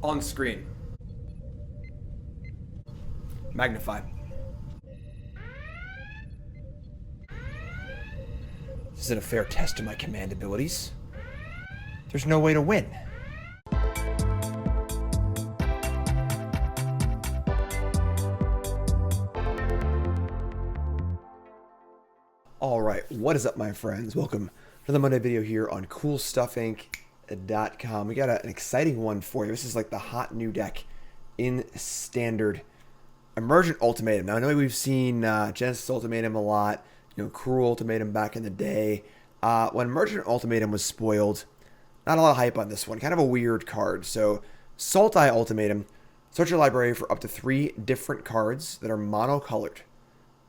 On screen. Magnify. This isn't a fair test of my command abilities. There's no way to win. Alright, what is up my friends? Welcome to another Monday video here on CoolStuffInc.com. We got an exciting one for you. This is like the hot new deck in Standard. Emergent Ultimatum. Now I know we've seen Genesis Ultimatum a lot, Cruel Ultimatum back in the day. When Emergent Ultimatum was spoiled, not a lot of hype on this one. Kind of a weird card. So, Sultai Ultimatum. Search your library for up to 3 different cards that are monocolored.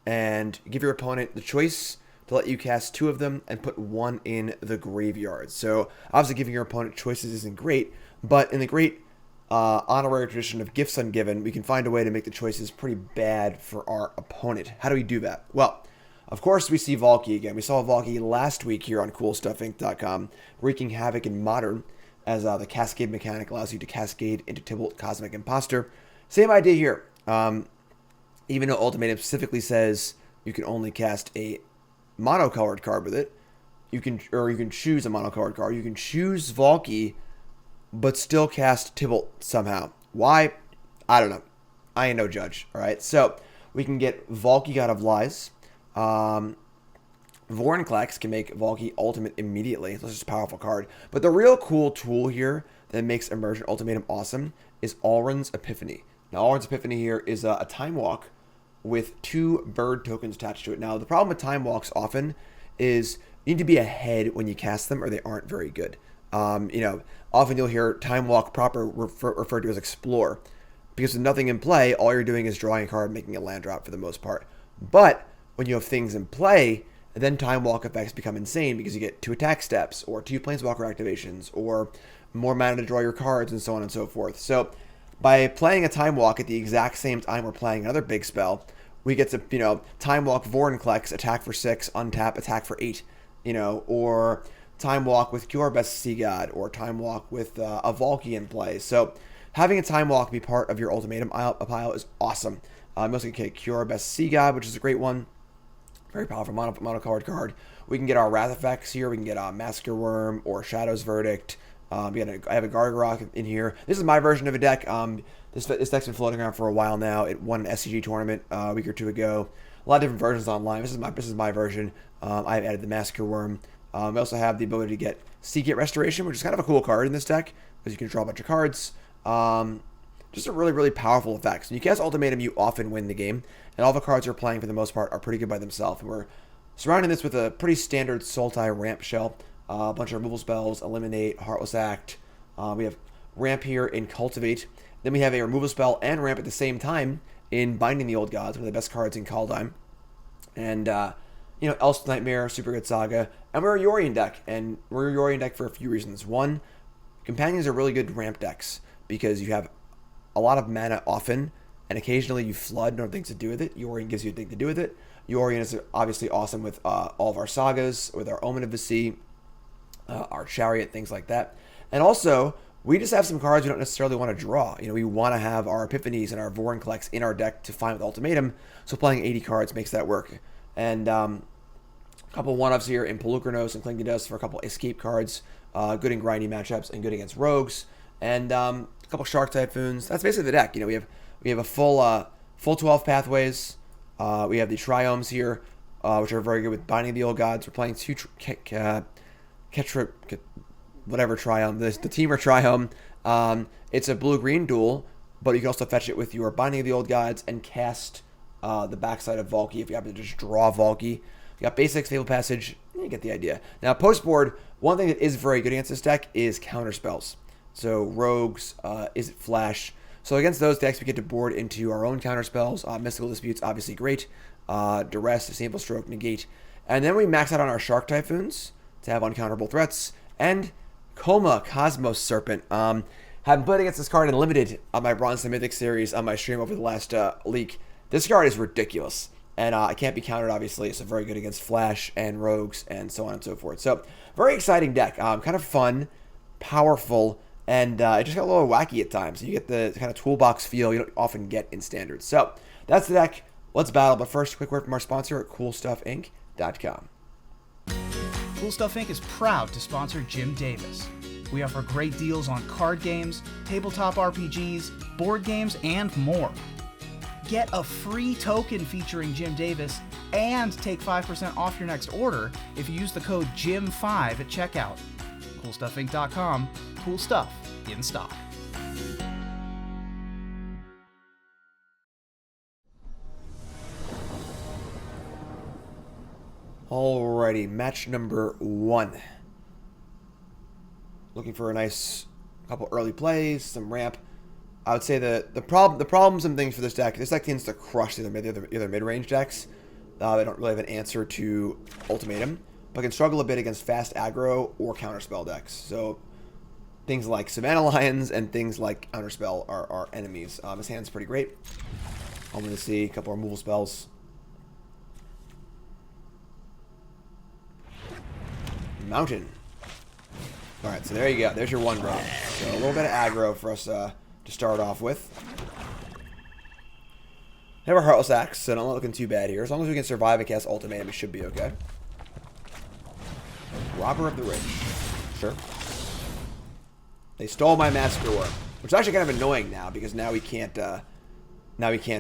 And give your opponent the choice to let you cast 2 of them and put 1 in the graveyard. So, obviously giving your opponent choices isn't great, but in the great honorary tradition of gifts ungiven, we can find a way to make the choices pretty bad for our opponent. How do we do that? Well, of course, we see Valki again. We saw Valki last week here on CoolStuffInc.com, wreaking havoc in Modern, as the Cascade mechanic allows you to cascade into Tibalt Cosmic Imposter. Same idea here. Even though Ultimatum specifically says you can only cast a monocolored card with it, you can choose a monocolored card. You can choose Valki, but still cast Tibalt somehow. Why? I don't know. I ain't no judge. All right, so we can get Valki, God of Lies. Vorinclex can make Valki ultimate immediately. So it's just a powerful card. But the real cool tool here that makes Emergent Ultimatum awesome is Alrund's Epiphany. Now, Alrund's Epiphany here is a Time Walk with 2 bird tokens attached to it. Now, the problem with Time Walks often is you need to be ahead when you cast them or they aren't very good. Often you'll hear Time Walk proper referred to as Explore. Because with nothing in play, all you're doing is drawing a card and making a land drop for the most part. But when you have things in play, then Time Walk effects become insane because you get 2 attack steps or 2 Planeswalker activations or more mana to draw your cards and so on and so forth. So by playing a Time Walk at the exact same time we're playing another big spell, we get to, Time Walk Vorinclex, attack for 6, untap, attack for 8, or Time Walk with Kiora Sea God, or Time Walk with a Valki in play. So having a Time Walk be part of your Ultimatum pile is awesome. You also get Kiora Sea God, which is a great one. Very powerful monocolored card. We can get our Wrath effects here. We can get Massacre Wurm or Shadow's Verdict. I have a Gargaroth in here. This is my version of a deck. This deck's been floating around for a while now. It won an SCG tournament a week or 2 ago. A lot of different versions online. This is my version. I've added the Massacre Wurm. We also have the ability to get Seagate Restoration, which is kind of a cool card in this deck because you can draw a bunch of cards. Just a really, really powerful effect. When you cast Ultimatum, you often win the game. And all the cards you're playing, for the most part, are pretty good by themselves. And we're surrounding this with a pretty standard Sultai ramp shell. A bunch of removal spells, Eliminate, Heartless Act. We have ramp here in Cultivate. Then we have a removal spell and ramp at the same time in Binding the Old Gods, one of the best cards in Kaldheim. And, Elspeth Nightmare, super good Saga. And we're a Yorion deck. And we're a Yorion deck for a few reasons. One, Companions are really good ramp decks because you have a lot of mana often, and occasionally you flood and have things to do with it. Yorion gives you a thing to do with it. Yorion is obviously awesome with all of our sagas, with our Omen of the Sea, our Chariot, things like that. And also, we just have some cards we don't necessarily want to draw. We want to have our Epiphanies and our Vorinclex in our deck to find with Ultimatum, so playing 80 cards makes that work. And a couple one-ups here in Polukranos and Cling to Dust for a couple escape cards, good in grindy matchups and good against rogues. And a couple Shark Typhoons. That's basically the deck. We have a full 12 pathways. We have the Triomes here, which are very good with Binding the Old Gods. We're playing 2 whatever Triome. The Teamer Triome. It's a blue-green duel, but you can also fetch it with your Binding of the Old Gods and cast the backside of Valki if you happen to just draw Valki. You got basics, Fabled Passage. You get the idea. Now, post-board, one thing that is very good against this deck is counter spells. So rogues, Is It Flash. So against those decks, we get to board into our own counterspells. Mystical Disputes, obviously great. Duress, Sample Stroke, Negate. And then we max out on our Shark Typhoons to have uncounterable threats. And Coma, Cosmos Serpent. Have been played against this card in Limited on my Bronze to Mythic series on my stream over the last leak. This card is ridiculous. And it can't be countered, obviously. So very good against Flash and Rogues and so on and so forth. So very exciting deck. Kind of fun, powerful, And it just got a little wacky at times. You get the kind of toolbox feel you don't often get in Standard. So that's the deck. Let's battle. But first, a quick word from our sponsor at CoolStuffInc.com. Cool Stuff Inc. is proud to sponsor Jim Davis. We offer great deals on card games, tabletop RPGs, board games, and more. Get a free token featuring Jim Davis and take 5% off your next order if you use the code JIM5 at checkout. CoolStuffInc.com. Cool stuff in stock. Alrighty, match number 1. Looking for a nice couple early plays, some ramp. I would say the problems and things for this deck tends to crush the other mid-range decks. They don't really have an answer to Ultimatum, but can struggle a bit against fast aggro or counterspell decks. So things like Savannah Lions and things like Counterspell are enemies. His hand's pretty great. I'm going to see a couple of removal spells. Mountain. Alright, so there you go. There's your one, bro. So a little bit of aggro for us to start off with. Have our Heartless Act, so not looking too bad here. As long as we can survive and cast Ultimatum, we should be okay. Robber of the Rich. Sure. They stole my Massacre Wurm, which is actually kind of annoying now because now we can't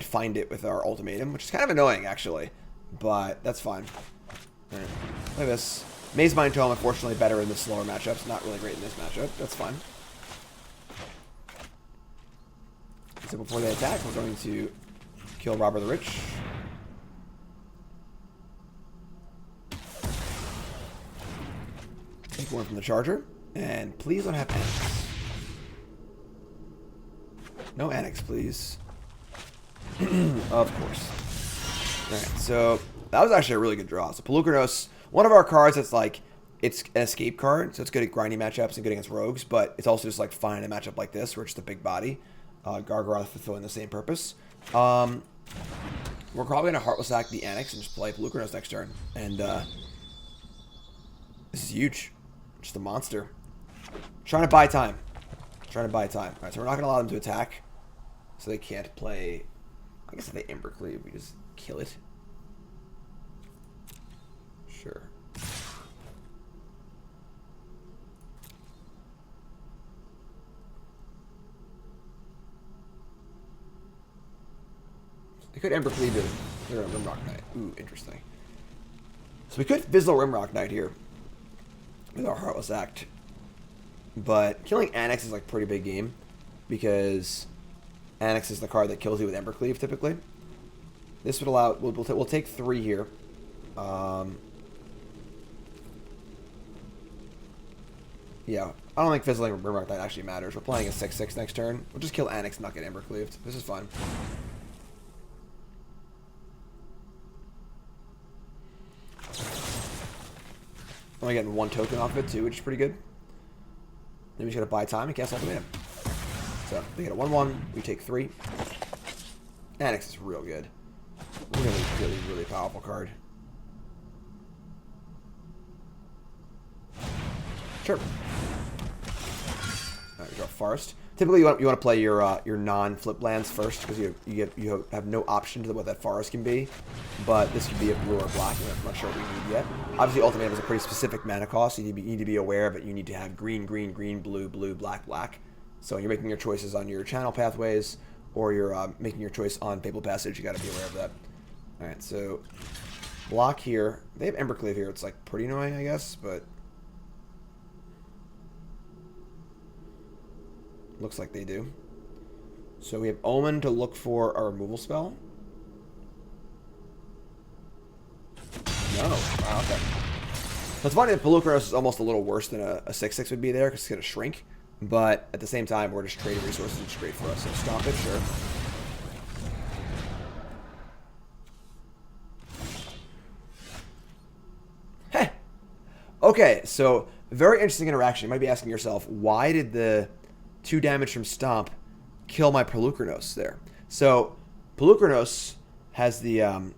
find it with our Ultimatum, which is kind of annoying actually, but that's fine. All right. Look at this. Mazemind Tome, unfortunately, better in the slower matchups. Not really great in this matchup. That's fine. So before they attack, we're going to kill Robber the Rich. Take one from the Charger. And please don't have Annex. No Annex, please. Of course. Alright, so that was actually a really good draw. So Polukranos, one of our cards that's like, it's an escape card, so it's good at grinding matchups and good against rogues, but it's also just like fine in a matchup like this, where it's just a big body. Gargaroth fulfilling the same purpose. We're probably going to Heartless Act the Annex and just play Polukranos next turn. And this is huge. Just a monster. Trying to buy time. Alright, so we're not going to allow them to attack. So they can't play. I guess if they Embercleave, we just kill it. Sure. They could Embercleave their Rimrock Knight. Ooh, interesting. So we could Fizzle Rimrock Knight here with our Heartless Act. But killing Annex is like a pretty big game because Annex is the card that kills you with Embercleave typically. This would allow, we'll take 3 here. Yeah, I don't think Fizzling Rimrock Knight actually matters. We're playing a 6/6 next turn. We'll just kill Annex and not get Embercleaved. This is fun. Only getting 1 token off of it too, which is pretty good. Then we just gotta buy time and cast Ultimatum. So they get a 1/1, we take 3. Annex is real good. Really powerful card. Sure. Alright, we draw Forest. Typically you want to play your non-flip lands first because you have no option to what that forest can be. But this could be a blue or black, and I'm not sure what we need yet. Obviously Ultimatum is a pretty specific mana cost, so you need to be aware of it. You need to have green, blue, black. So you're making your choices on your channel pathways, or you're making your choice on Fabled Passage. You got to be aware of that. Alright, so block here. They have Embercleave here. It's like pretty annoying, I guess, but looks like they do. So we have Omen to look for a removal spell. No. Wow, okay. So it's funny that Polukranos is almost a little worse than a 6/6 would be there because it's going to shrink. But at the same time, we're just trading resources. It's great for us. So stop it, sure. Hey. Okay, so very interesting interaction. You might be asking yourself, why did the 2 damage from Stomp kill my Polukranos there? So Polukranos has the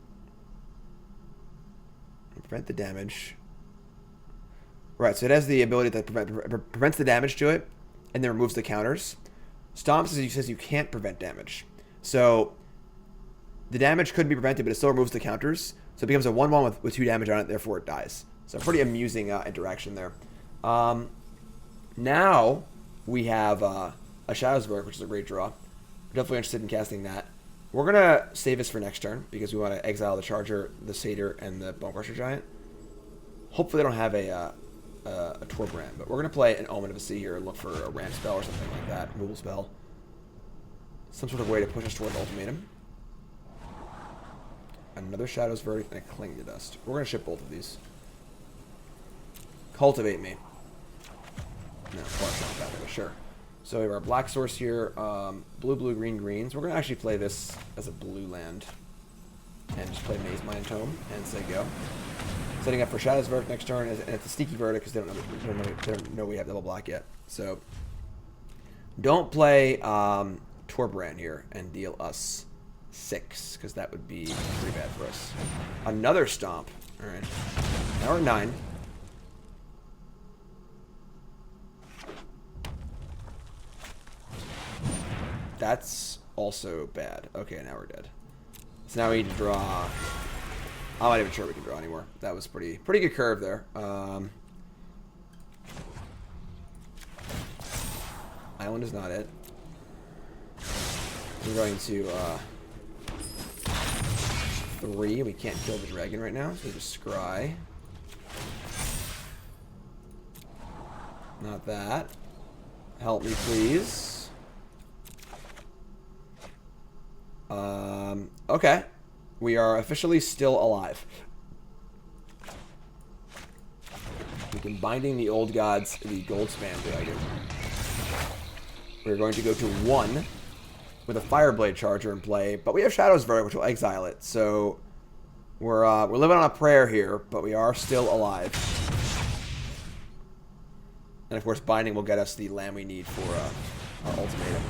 prevent the damage. Right, so it has the ability that prevents the damage to it, and then removes the counters. Stomp says you can't prevent damage. So the damage could be prevented, but it still removes the counters. So it becomes a 1/1 with 2 damage on it, therefore it dies. So pretty amusing interaction there. Now we have a Shadow's Verdict, which is a great draw. We're definitely interested in casting that. We're going to save this for next turn because we want to exile the Charger, the Satyr, and the Bone Crusher Giant. Hopefully they don't have a Torbrand, but we're going to play an Omen of a Sea here and look for a ramp spell or something like that, removal spell. Some sort of way to push us toward the Ultimatum. Another Shadow's Verdict and a Cling to Dust. We're going to ship both of these. Cultivate me. No, that's not bad, but sure. So we have our black source here, blue, blue, green, greens. We're going to actually play this as a blue land and just play Mazemind Tome and say go. Setting up for Shadow's Verdict next turn, and it's a sneaky verdict because they don't know we have double black yet. So don't play Torbrand here and deal us 6 because that would be pretty bad for us. Another Stomp. All right. Now we're 9. That's also bad. Okay, now we're dead. So now we need to draw. I'm not even sure we can draw anymore. That was pretty good curve there. Island is not it. We're going to 3. We can't kill the dragon right now, so we just scry. Not that. Help me, please. Okay. We are officially still alive. We can binding the old gods, the Goldspan Dragon. We're going to go to 1 with a Fireblade Charger in play, but we have Shadow's Verdict, which will exile it. So we're living on a prayer here, but we are still alive. And of course, binding will get us the land we need for our ultimatum.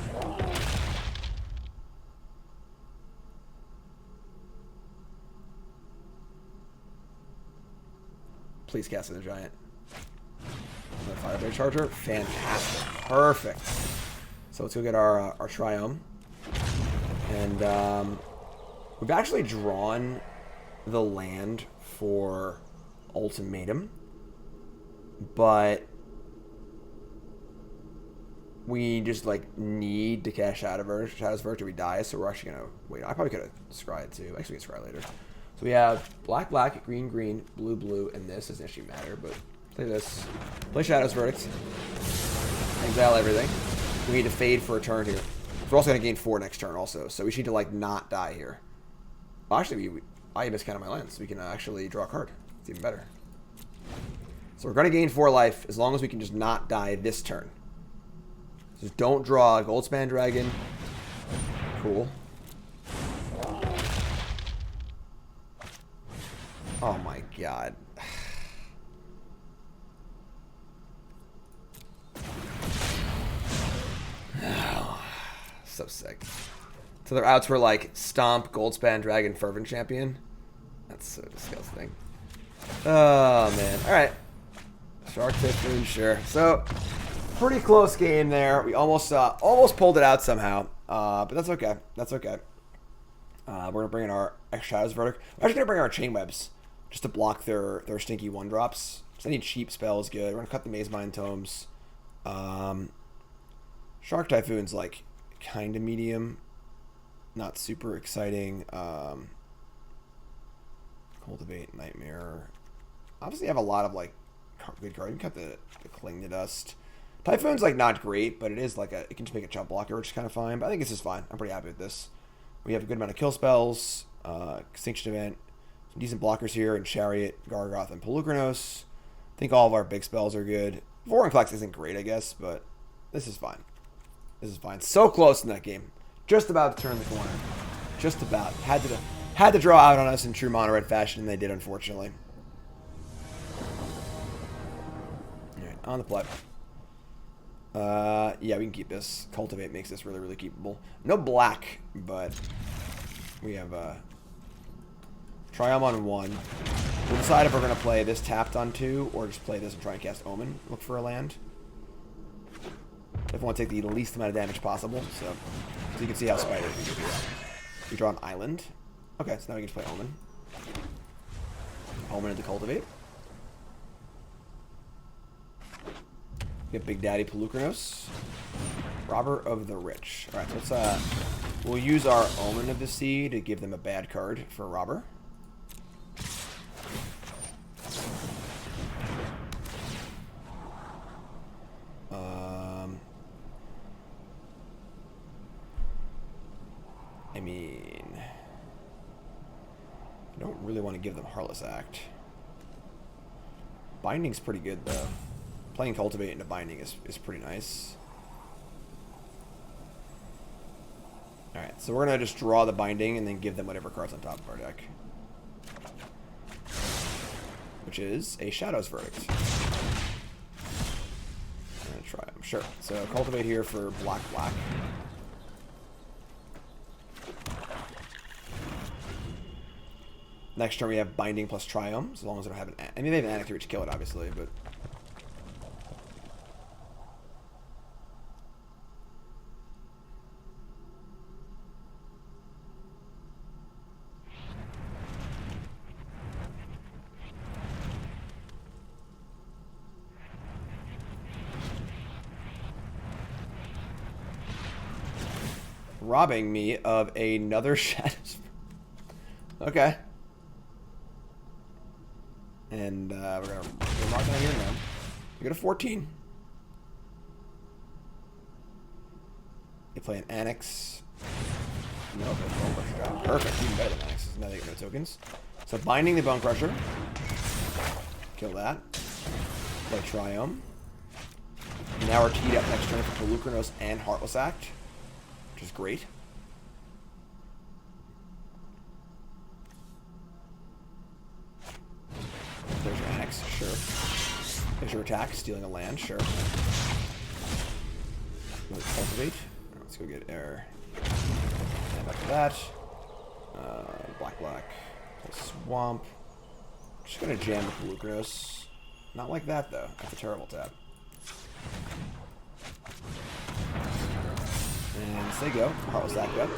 Please cast in the giant. Another Fireblade Charger. Fantastic. Perfect. So let's go get our Triome. And we've actually drawn the land for Ultimatum. But we just like need to cast Shadow's Verdict or we die, so we're actually gonna wait. I probably could have scryed too. Actually we can scry later. So we have black, black, green, green, blue, blue, and this doesn't actually matter, but play this. Play Shadow's Verdict. Exile everything. We need to fade for a turn here. We're also going to gain 4 next turn also, so we need to like not die here. Well, actually, I miscounted my lands, so we can actually draw a card. It's even better. So we're going to gain 4 life as long as we can just not die this turn. Just don't draw a Goldspan Dragon. Cool. Oh my god. Oh, so sick. So their outs were like Stomp, Goldspan, Dragon, Fervent Champion. That's so disgusting. Oh man. Alright. Shark Typhoon, sure. So pretty close game there. We almost pulled it out somehow. But that's okay. That's okay. We're gonna bring in our Shadow's Verdict. We're actually gonna bring in our Chain Webs. Just to block their stinky 1-drops. So any cheap spell is good. We're going to cut the Mazemind Tomes. Shark Typhoon's like kind of medium. Not super exciting. Cultivate, Nightmare. Obviously I have a lot of like good cards. You can cut the Cling to Dust. Typhoon's like not great, but it is like it can just make a chump blocker, which is kind of fine. But I think this is fine. I'm pretty happy with this. We have a good amount of kill spells. Extinction Event. Decent blockers here in Chariot, Gargaroth, and Polukranos. I think all of our big spells are good. Vorinclex isn't great, I guess, but this is fine. This is fine. So close in that game. Just about to turn the corner. Just about. Had to draw out on us in true mono red fashion, and they did, unfortunately. Alright, on the play. Yeah, we can keep this. Cultivate makes this really, really keepable. No black, but we have Triome on 1. We'll decide if we're going to play this tapped on 2 or just play this and try and cast Omen. Look for a land. Definitely want to take the least amount of damage possible. So you can see how Spider can do that. We draw an island. Okay, so now we can just play Omen. Omen into Cultivate. Get Big Daddy Polukranos. Robber of the Rich. Alright, so let's we'll use our Omen of the Sea to give them a bad card for Robber. I mean, I don't really want to give them Heartless Act. Binding's pretty good though. Playing Cultivate into Binding is pretty nice. Alright, so we're going to just draw the Binding and then give them whatever cards on top of our deck. Which is a Shadow's Verdict. I'm going to try them. Sure. So Cultivate here for black. Next turn we have Binding plus Triome, as long as I don't have an... I mean, they have an Annex to kill it, obviously, but... Robbing me of another Shadows. Okay. And we're going to mark that here now. We go to 14. They play an Annex. No, but Bone Crusher down. Perfect. Even better than Annex. Now they get no tokens. So Binding the Bone Crusher. Kill that. Play Triome. Now we're teed up next turn for Polukranos and Heartless Act, which is great. There's your Annex, sure. There's your attack, stealing a land, sure. Cultivate. Let's go get air. And back to that. Black. Play Swamp. Just gonna jam the Polukranos. Not like that though. That's a terrible tap. And so they go. Heartless Act up.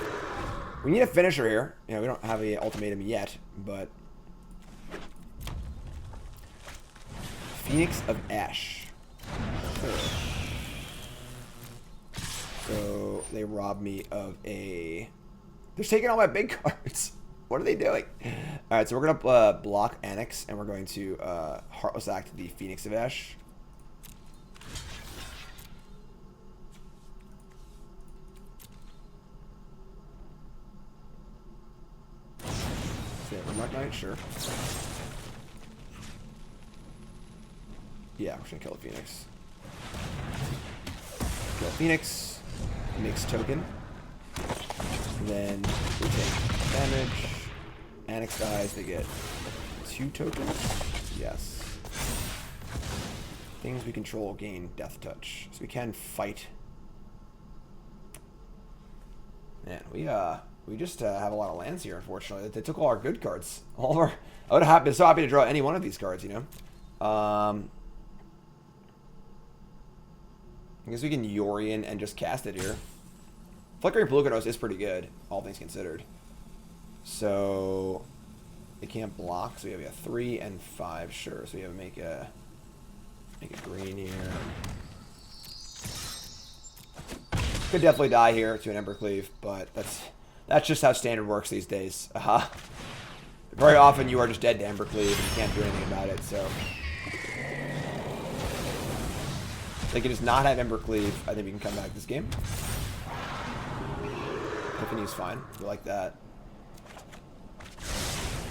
We need a finisher here. You know, we don't have an ultimatum yet, but Phoenix of Ash. Sure. So they rob me of a... They're taking all my big cards. What are they doing? Alright, so we're going to block Annex, and we're going to Heartless Act the Phoenix of Ash. Dark Knight, sure. Yeah, we're just gonna kill the Phoenix. Kill Phoenix. Phoenix token. And then we take damage. Annex dies, they get 2 tokens. Yes. Things we control gain Death Touch. So we can fight. Man, we just have a lot of lands here, unfortunately. They took all our good cards. All of our... I would have been so happy to draw any one of these cards, you know? I guess we can Yorion and just cast it here. Flickering Polukranos is pretty good, all things considered. So... They can't block, so we have a 3 and 5, sure. So we have to make a green here. Could definitely die here to an Embercleave, but that's just how standard works these days. Very often you are just dead to Embercleave and you can't do anything about it, so... They can just not have Embercleave. I think we can come back this game. Epiphany's fine. We like that.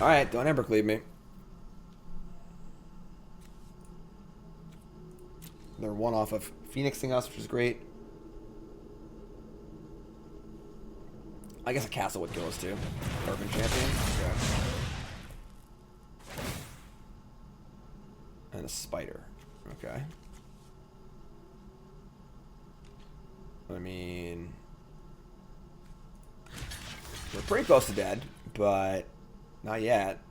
Alright, don't Embercleave me. They're one off of Phoenixing us, which is great. I guess a castle would kill us too. Urban Champion. Okay. And a spider. Okay. I mean... We're pretty close to dead, but not yet.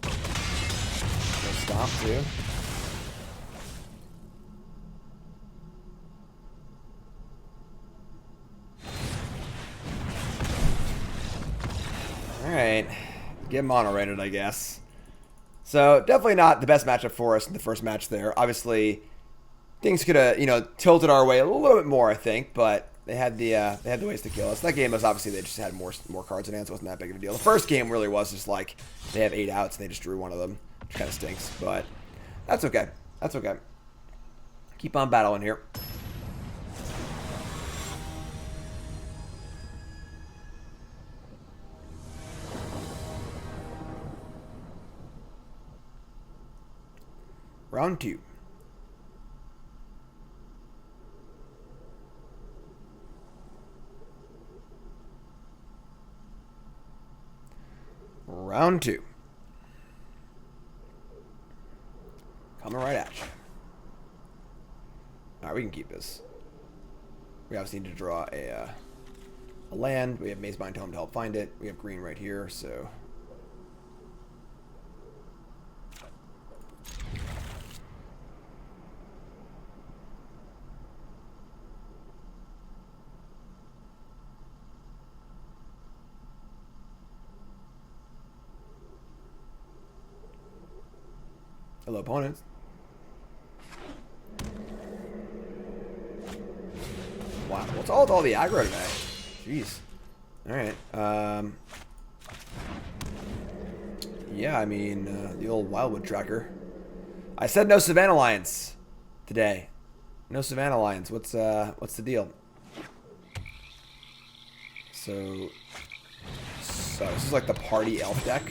Go Stomp too. Alright. Get mono rated, I guess. So, definitely not the best matchup for us in the first match there. Obviously, things could have, tilted our way a little bit more, I think, but they had the ways to kill us. That game was obviously they just had more cards in hand, so it wasn't that big of a deal. The first game really was just like they have 8 outs and they just drew one of them, which kind of stinks, but that's okay. That's okay. Keep on battling here. Round 2. Round 2. Coming right at you. Alright, we can keep this. We obviously need to draw a land. We have Mazemind Tome to help find it. We have green right here, so... Hello, opponents. Wow, what's all with all the aggro today? Jeez. Alright. Yeah, I mean, the old Wildwood tracker. I said no Savannah Alliance today. No Savannah Alliance. What's the deal? So this is like the party elf deck.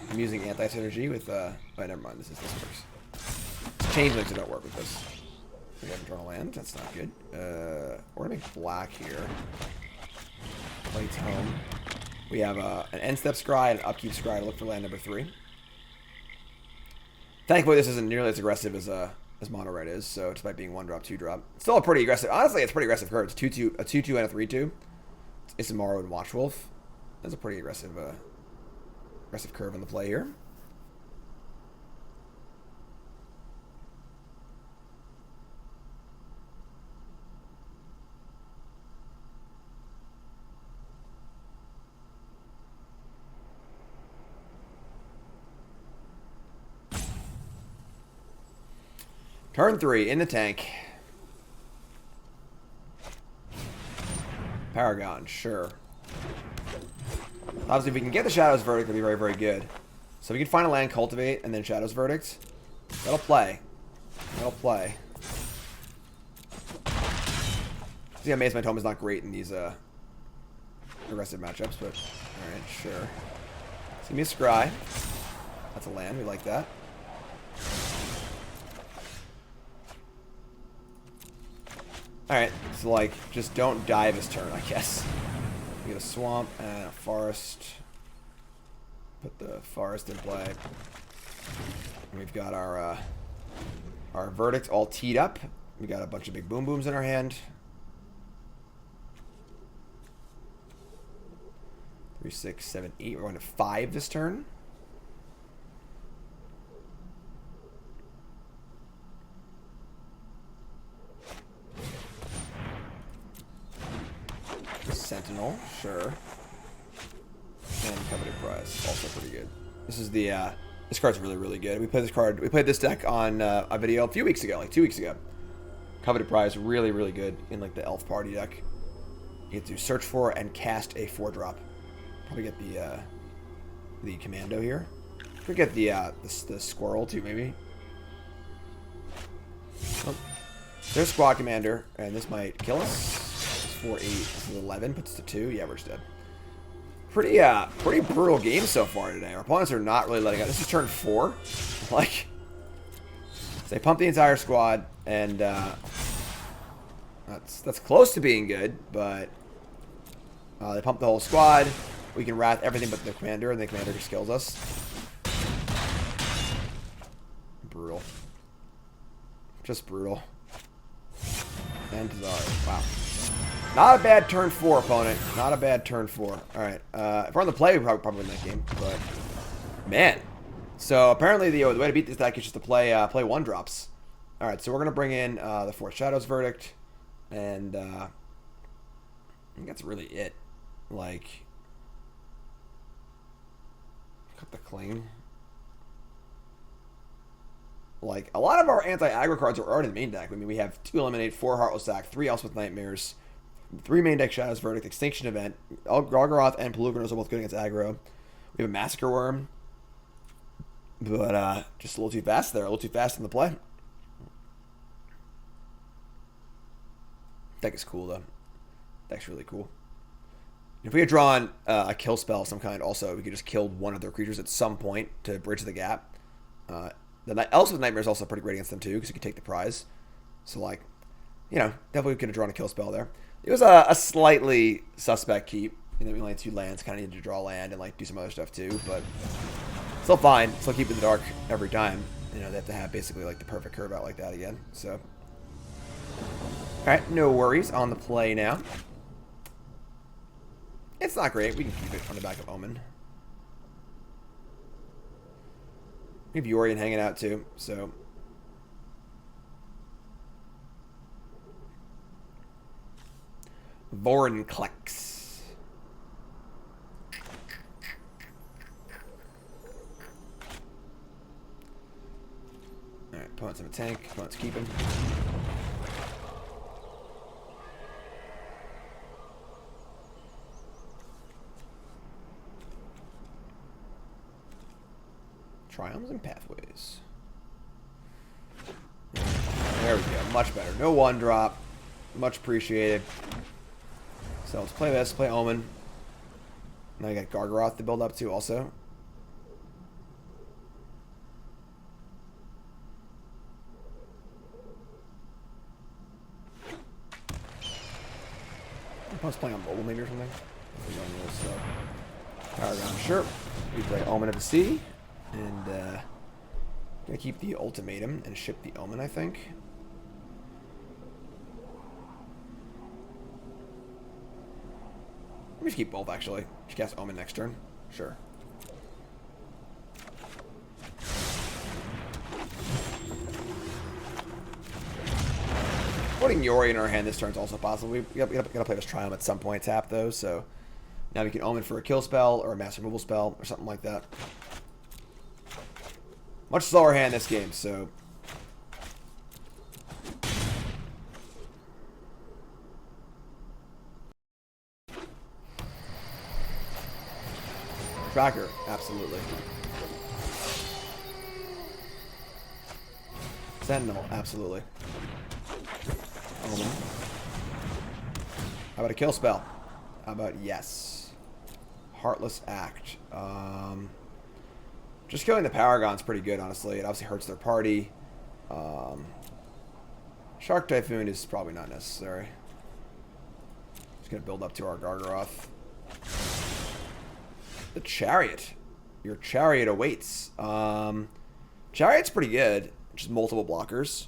I'm using anti-synergy with, oh, never mind, this works. Changelings don't work with this. We haven't drawn a land, that's not good. We're gonna make black here. Play Tome. We have an end step scry and an upkeep scry to look for land number 3. Thankfully, this isn't nearly as aggressive as mono red is, so despite being 1-drop, 2-drop. Still a pretty aggressive, honestly, it's pretty aggressive card. It's 2-2, a 2-2 and a 3-2. It's Maru and Watchwolf. That's a pretty aggressive curve on the play here. Turn 3 in the tank. Paragon, sure. Obviously, if we can get the Shadow's Verdict, it'll be very, very good. So we can find a land, Cultivate, and then Shadow's Verdict. That'll play. That'll play. See, Mazemind Tome is not great in these aggressive matchups, but alright, sure. So give me a Scry. That's a land, we like that. Alright, so like, just don't die this turn, I guess. We get a swamp and a forest. Put the forest in play. And we've got our verdict all teed up. We got a bunch of big boom booms in our hand. 3, 6, 7, 8. We're going to 5 this turn. Sentinel, sure. And Coveted Prize, also pretty good. This is the this card's really, really good. We played this deck on a video a few weeks ago, like 2 weeks ago. Coveted Prize, really, really good in like the elf party deck. You get to search for and cast a 4-drop. Probably get the commando here. Could get the squirrel too, maybe. Oh, there's squad commander, and this might kill us. 4, 8, this is 11, puts to 2. Yeah, we're just dead. Pretty brutal game so far today. Our opponents are not really letting up. This is turn 4. Like, so they pump the entire squad, and that's close to being good, but they pump the whole squad. We can wrath everything but the commander, and the commander just kills us. Brutal. Just brutal. And Tazari. Wow. Not a bad turn 4, opponent. Not a bad turn 4. Alright. If we're on the play, we probably win that game. But, man. So, apparently, the way to beat this deck is just to play 1-drops. Alright, so we're going to bring in the 4th Shadow's Verdict. And, I think that's really it. Like, Cut the cling. Like, a lot of our anti-aggro cards are already in the main deck. I mean, we have 2 Eliminate, 4 Heartless Act, 3 Elspeth Nightmares, 3 main deck Shadow's Verdict, Extinction Event. Elder Gargaroth and Polukranos are both good against aggro. We have a Massacre Wurm. But just a little too fast there. A little too fast in the play. Deck is cool, though. Deck's really cool. If we had drawn a kill spell of some kind, also, we could just kill one of their creatures at some point to bridge the gap. The Elspeth Nightmare is also pretty great against them, too, because you can take the prize. So, like, you know, definitely could have drawn a kill spell there. It was a slightly suspect keep. You know, we only had 2 lands, kind of needed to draw land and, like, do some other stuff, too. But still fine. Still keep it in the dark every time. You know, they have to have basically, like, the perfect curve out like that again. So, alright, no worries on the play now. It's not great. We can keep it on the back of Omen. We have Yorion hanging out too, so. Vorinclex. Alright, opponent's in a tank. Opponent's keeping. Triomes and Pathways. There we go. Much better. No 1-drop. Much appreciated. So let's play this. Play Omen. Now you got Gargaroth to build up to also. I was playing on mobile maybe or something. Paragon, sure. We play Omen of the Sea. And gonna keep the Ultimatum and ship the Omen, I think. Let me just keep both, actually. Just cast Omen next turn. Sure. Putting Yorion in our hand this turn is also possible. We gotta play this Triumph at some point, tap though, so now we can Omen for a kill spell or a mass removal spell or something like that. Much slower hand this game, so. Tracker, absolutely. Sentinel, absolutely. Omen. How about a kill spell? How about yes? Heartless Act. Just killing the Paragon's pretty good, honestly. It obviously hurts their party. Shark Typhoon is probably not necessary. Just gonna build up to our Gargaroth. The Chariot. Your Chariot awaits. Chariot's pretty good. Just multiple blockers.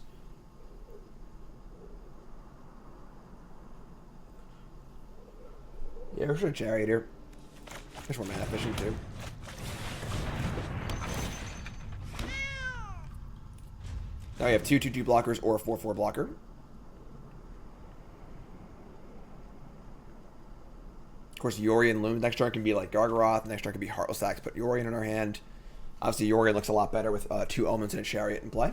Yeah, we're sure Chariot here. There's more mana efficient too. Now you have 2/2/2 blockers or a 4/4 blocker. Of course, Yorion looms. Next turn can be like Gargaroth. Next turn can be Heartless Act. Put Yorion in our hand. Obviously, Yorion looks a lot better with 2 Omens and a Chariot in play.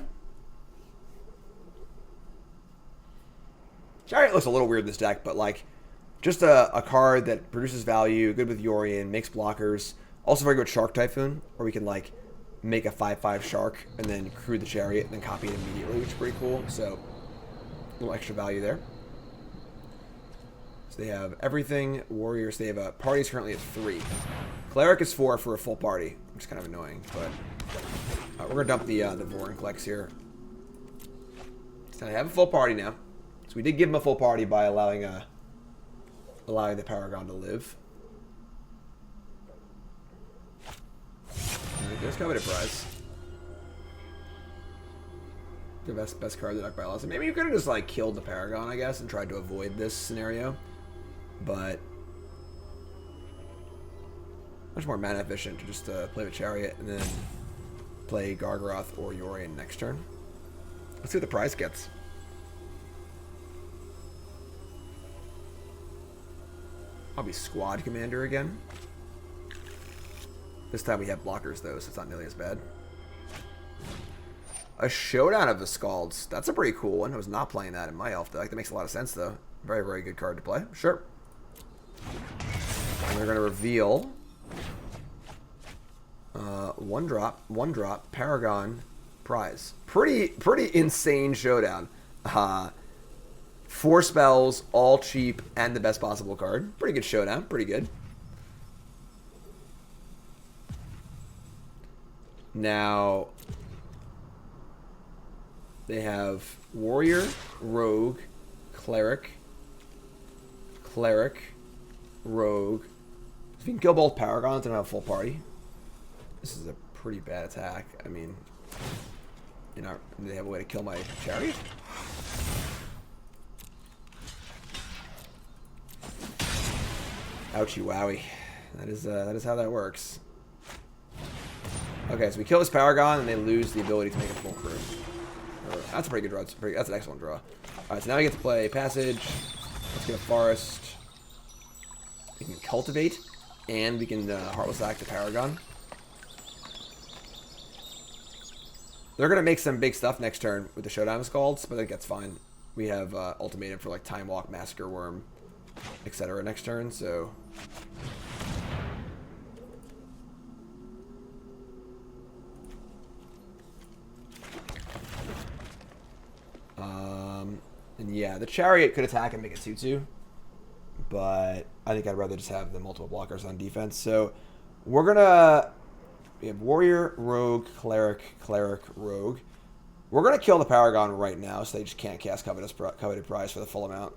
Chariot looks a little weird in this deck, but like just a card that produces value, good with Yorion, makes blockers. Also very good with Shark Typhoon, where we can like make a 5/5 Shark and then crew the Chariot and then copy it immediately, which is pretty cool. So a little extra value there. So they have everything. Warriors, they have parties currently at 3. Cleric is 4 for a full party, which is kind of annoying, but we're gonna dump the Vorinclex here. So they have a full party now. So we did give them a full party by allowing the Paragon to live. Alright, there's Coveted Prize. The best card of the deck by a lot. So maybe you could have just like killed the Paragon, I guess, and tried to avoid this scenario. But much more mana efficient to just play the Chariot and then play Gargaroth or Yorion next turn. Let's see what the prize gets. I'll be Squad Commander again. This time we have blockers, though, so it's not nearly as bad. A Showdown of the Scalds. That's a pretty cool one. I was not playing that in my elf deck. That makes a lot of sense, though. Very, very good card to play. Sure. And we're going to reveal one drop, Paragon prize. Pretty insane Showdown. 4 spells, all cheap, and the best possible card. Pretty good Showdown. Pretty good. Now, they have Warrior, Rogue, Cleric, Rogue. If you can kill both Paragons and have a full party, this is a pretty bad attack. I mean, you know, do they have a way to kill my Chariot? Ouchie wowie. That is how that works. Okay, so we kill this Paragon and they lose the ability to make a full crew. That's a pretty good draw. That's an excellent draw. Alright, so now we get to play Passage. Let's get a Forest. We can Cultivate. And we can Heartless Act the Paragon. They're going to make some big stuff next turn with the Showdown of Scalds, but I think that's fine. We have Ultimatum for like Time Walk, Massacre Wurm, etc. next turn, so... And yeah, the Chariot could attack and make it 2-2, but I think I'd rather just have the multiple blockers on defense. So we're gonna... We have Warrior, Rogue, Cleric, Rogue. We're gonna kill the Paragon right now, so they just can't cast Coveted Prize for the full amount.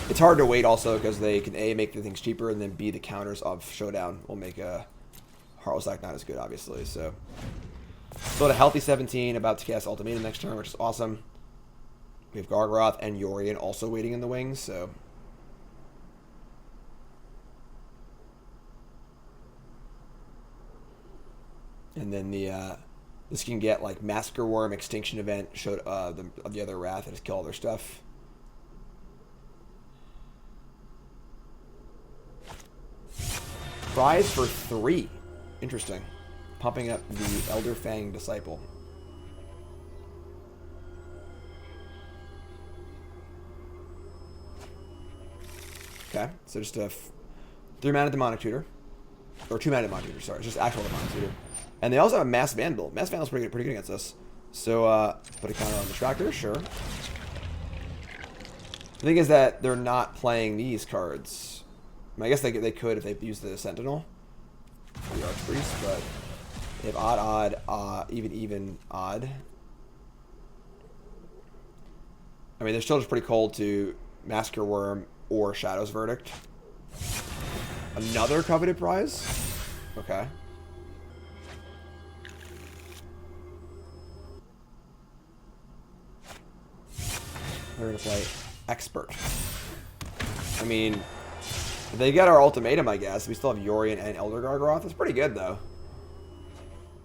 It's hard to wait also because they can A, make the things cheaper, and then B, the counters of Showdown will make a Heartless Act not as good, obviously. So at a healthy 17, about to cast Ultimatum next turn, which is awesome. We have Gargaroth and Yorion also waiting in the wings, so... And then this can get like Massacre Wurm, Extinction Event, showed the other Wrath, and just kill all their stuff. Prize for 3. Interesting. Pumping up the Elder Fang Disciple. Okay, so just a 3-mana Demonic Tutor. Or 2-mana Demonic Tutor, sorry. It's just actual Demonic Tutor. And they also have Mass Vandal. Mass Vandal's pretty good against us. So, put a counter on the Tractor, sure. The thing is that they're not playing these cards. I mean, I guess they could if they used the Sentinel. The Archpriest, but they have odd, even, odd. I mean, they're still just pretty cold to Massacre Wurm or Shadow's Verdict. Another Coveted Prize? Okay. We're going to play Expert. I mean, they get our Ultimatum, I guess. We still have Yorion and Elder Gargaroth. That's pretty good, though.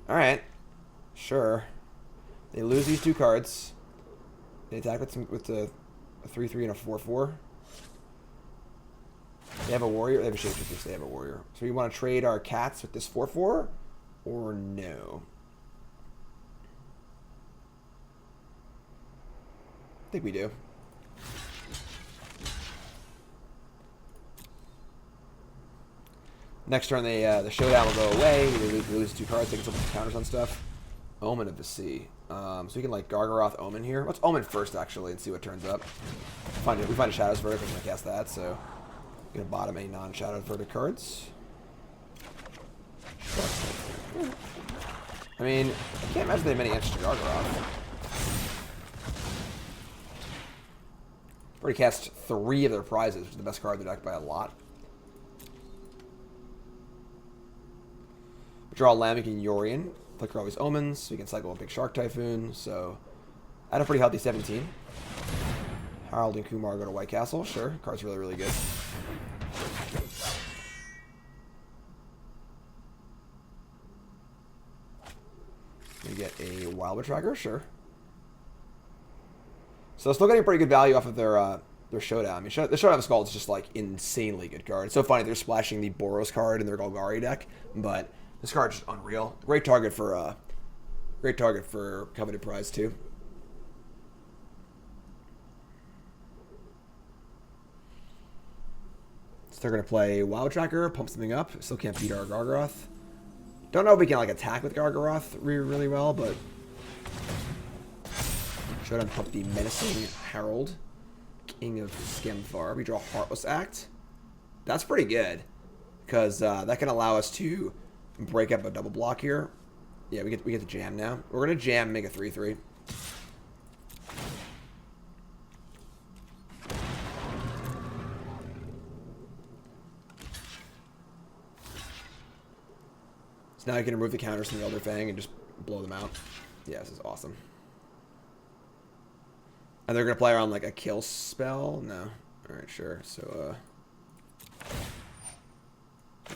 Alright. Sure. They lose these 2 cards. They attack with a 3-3 and a 4-4. They have a Warrior. They have a Shapeshifter, so they have a Warrior. So we want to trade our cats with this 4-4? Or no? I think we do. Next turn, the Showdown will go away. We lose 2 cards, taking some counters on stuff. Omen of the Sea. So we can like Gargaroth Omen here. Let's Omen first, actually, and see what turns up. We find a Shadow's Verdict. We're going to cast that, so we're going to bottom a non-Shadow's Verdict cards. I mean, I can't imagine they have many answers to Gargaroth. Already cast 3 of their prizes, which is the best card in the deck by a lot. Draw Lambic and Yorion. Click for all these Omens. We can cycle a big Shark Typhoon. So, at a pretty healthy 17. Harold and Kumar go to White Castle. Sure. Card's really, really good. We get a Wildwood Tracker. Sure. So, still getting pretty good value off of their their Showdown. I mean, the Showdown Skull is just like insanely good card. It's so funny they're splashing the Boros card in their Golgari deck, but this card's just unreal. Great target for Coveted Prize too. So they're gonna play Wild Tracker, pump something up. Still can't beat our Gargaroth. Don't know if we can like attack with Gargaroth really well, but Showdown pump the Menacing Herald, King of Scamfar. We draw Heartless Act. That's pretty good because that can allow us to break up a double block here. Yeah, we get to jam now. We're gonna jam, make a 3/3. So now you can remove the counters from the Elder Fang and just blow them out. Yeah, this is awesome. And they're gonna play around like a kill spell? No. Alright, sure. So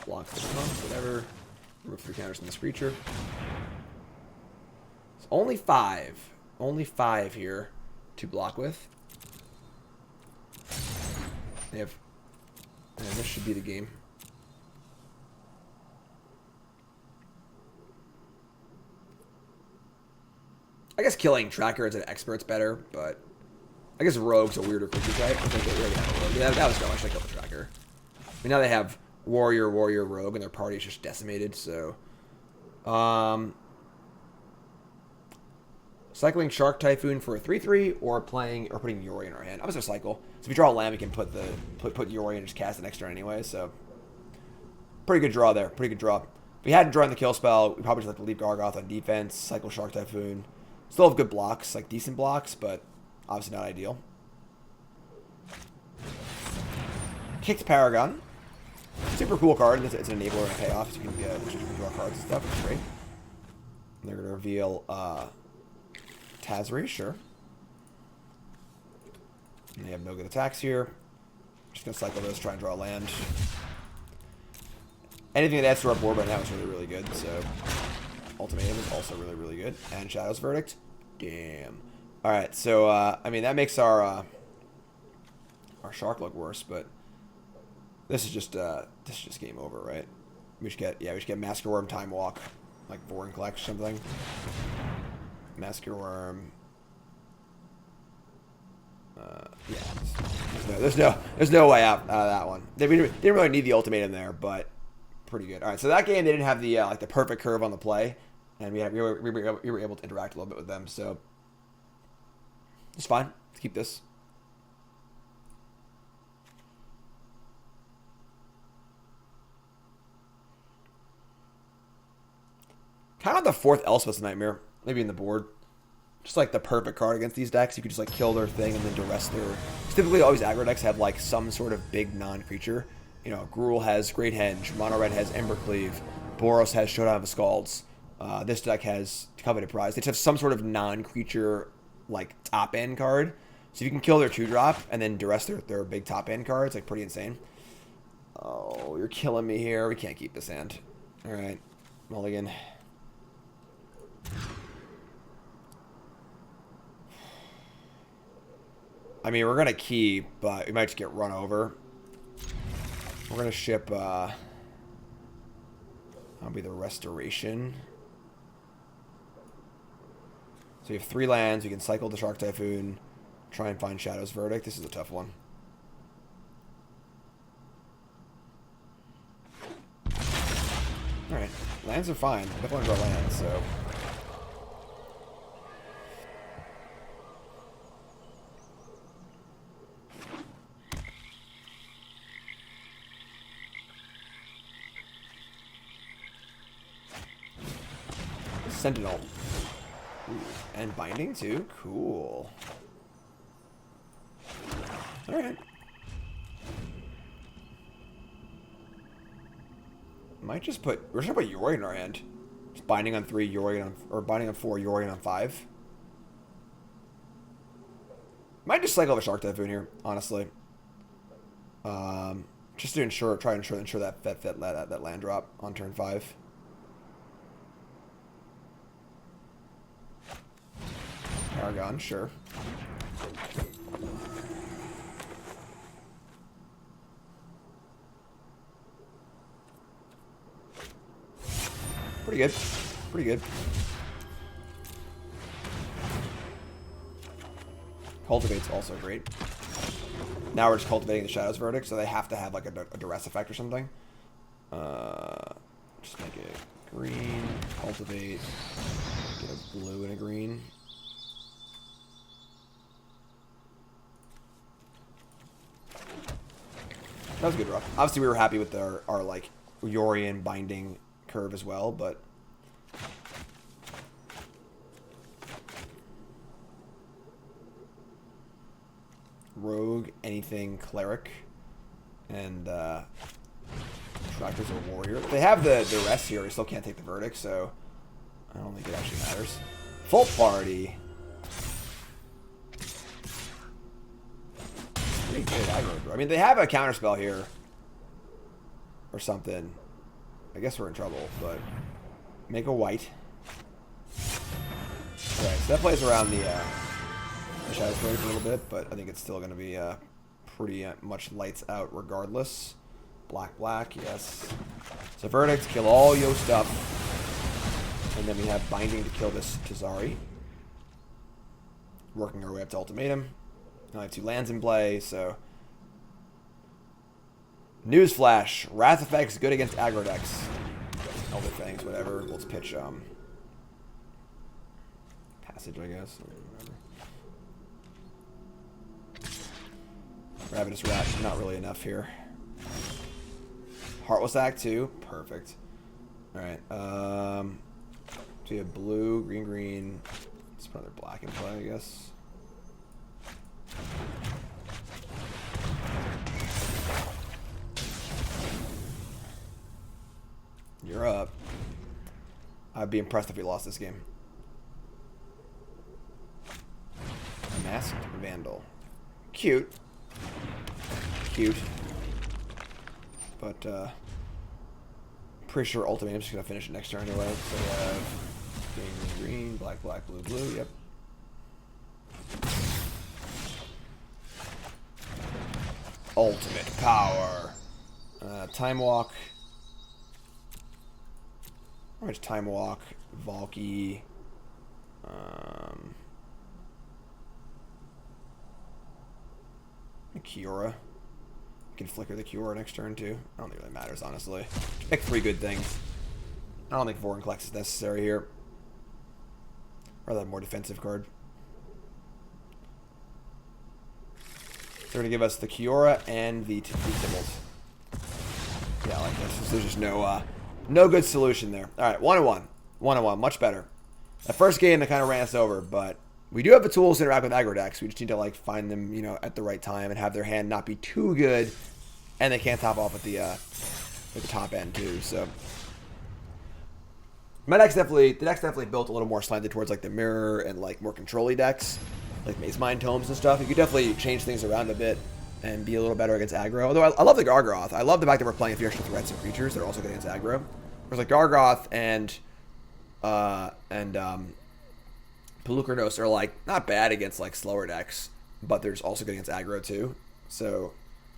block the pump, whatever. Remove 3 counters from this creature. It's only 5. Only 5 here to block with. They have, and this should be the game. I guess killing Tracker as an expert's better, but I guess Rogue's a weirder creature type. I think they already have a Rogue. Yeah, that was going. I should kill the Tracker. I mean, now they have Warrior, Rogue, and their party is just decimated, so... cycling Shark Typhoon for a 3/3, or putting Yorion in our hand. I was gonna cycle. So if we draw a land, we can put Yorion and just cast an extra anyway, so... Pretty good draw there. Pretty good draw. If we hadn't drawn the kill spell, we probably just like to leave Gargaroth on defense, cycle Shark Typhoon. Still have good blocks, like decent blocks, but obviously not ideal. Kicked Paragon. Super cool card. It's an enabler and a payoff, so you can draw cards and stuff, which is great. And they're going to reveal Tazri, sure. And they have no good attacks here. Just going to cycle those, try and draw a land. Anything that adds to our board right now is really, really good, so... Ultimatum is also really, really good. And Shadow's Verdict. Damn. Alright, so, I mean, that makes our Shark look worse, but... This is just game over, right? We should get Massacre Wurm, Time Walk. Like Vorinclex or something. Massacre Wurm. Yeah. There's no way out of that one. They didn't really need the ultimatum there, but... Pretty good. All right, so that game they didn't have the like the perfect curve on the play, and we were able to interact a little bit with them, so it's fine. Let's keep this. Kind of the 4th Elspeth's Nightmare, maybe in the board. Just like the perfect card against these decks. You could just like kill their thing and then duress their. Typically, always aggro decks have like some sort of big non-creature. You know, Gruul has Great Henge, Mono Red has Embercleave, Boros has Showdown of the Scalds, this deck has Coveted Prize. They just have some sort of non-creature, like, top-end card. So you can kill their 2-drop and then duress their big top-end card. It's, like, pretty insane. Oh, you're killing me here. We can't keep this hand. Alright, mulligan. I mean, we're going to keep, but we might just get run over. We're going to ship, that'll be the Restoration. So you have 3 lands. You can cycle the Shark Typhoon, try and find Shadow's Verdict. This is a tough one. Alright, lands are fine. I definitely want to draw lands, so... Sentinel. Ooh, and Binding too? Cool. Alright. Might just put... We're just gonna put Yorion in our hand. Just Binding on 3, Yorion on... Or Binding on 4, Yorion on 5. Might just cycle the Shark Typhoon here, honestly. Just to ensure that land drop on turn 5. Paragon, sure. good. Pretty good. Cultivate's also great. Now we're just cultivating the Shadow's Verdict, so they have to have like a duress effect or something. Just make it green, cultivate, get a blue and a green. That was a good draw. Obviously, we were happy with our like Yorion binding curve as well, but rogue, anything cleric, and Tractor's a warrior. If they have the rest here, we still can't take the verdict, so I don't think it actually matters. Full party. Pretty good aggro. I mean, they have a counterspell here or something. I guess we're in trouble, but make a white. Alright, so that plays around the Shadow's Verdict a little bit, but I think it's still going to be pretty much lights out regardless. Black, yes. So Verdict, kill all yo stuff. And then we have Binding to kill this Tazari. Working our way up to Ultimatum. Now I have 2 lands in play, so... Newsflash. Wrath effects good against aggro decks. Elder Fangs, whatever. Let's pitch Passage, I guess. Ravenous Rat, not really enough here. Heartless Act too, perfect. Alright, so you have blue, green. Let's put another black in play, I guess. You're up. I'd be impressed if we lost this game. Masked Vandal. Cute. But pretty sure Ultimatum's just gonna finish it next turn anyway. So we have green, black, blue, yep. Ultimate power. Time Walk. How much Time Walk? Valki. Kiora. You can flicker the Kiora next turn too. I don't think it really matters, honestly. Pick 3 good things. I don't think Vorinclex is necessary here. Rather a more defensive card. They're going to give us the Kiora and the Tibbles. Yeah, I like this. There's just no good solution there. Alright, 1-1. 1-1, much better. That first game, they kind of ran us over, but we do have the tools to interact with aggro decks. We just need to like find them, you know, at the right time and have their hand not be too good, and they can't top off at the top end too. So the deck's definitely built a little more slanted towards like the mirror and like more control-y decks, like Mazemind Tomes and stuff. You could definitely change things around a bit and be a little better against aggro. Although I love the Gargaroth. I love the fact that we're playing a few extra threats and creatures that are also good against aggro. Whereas like Gargaroth and Polukranos are like not bad against like slower decks, but they're also good against aggro too. So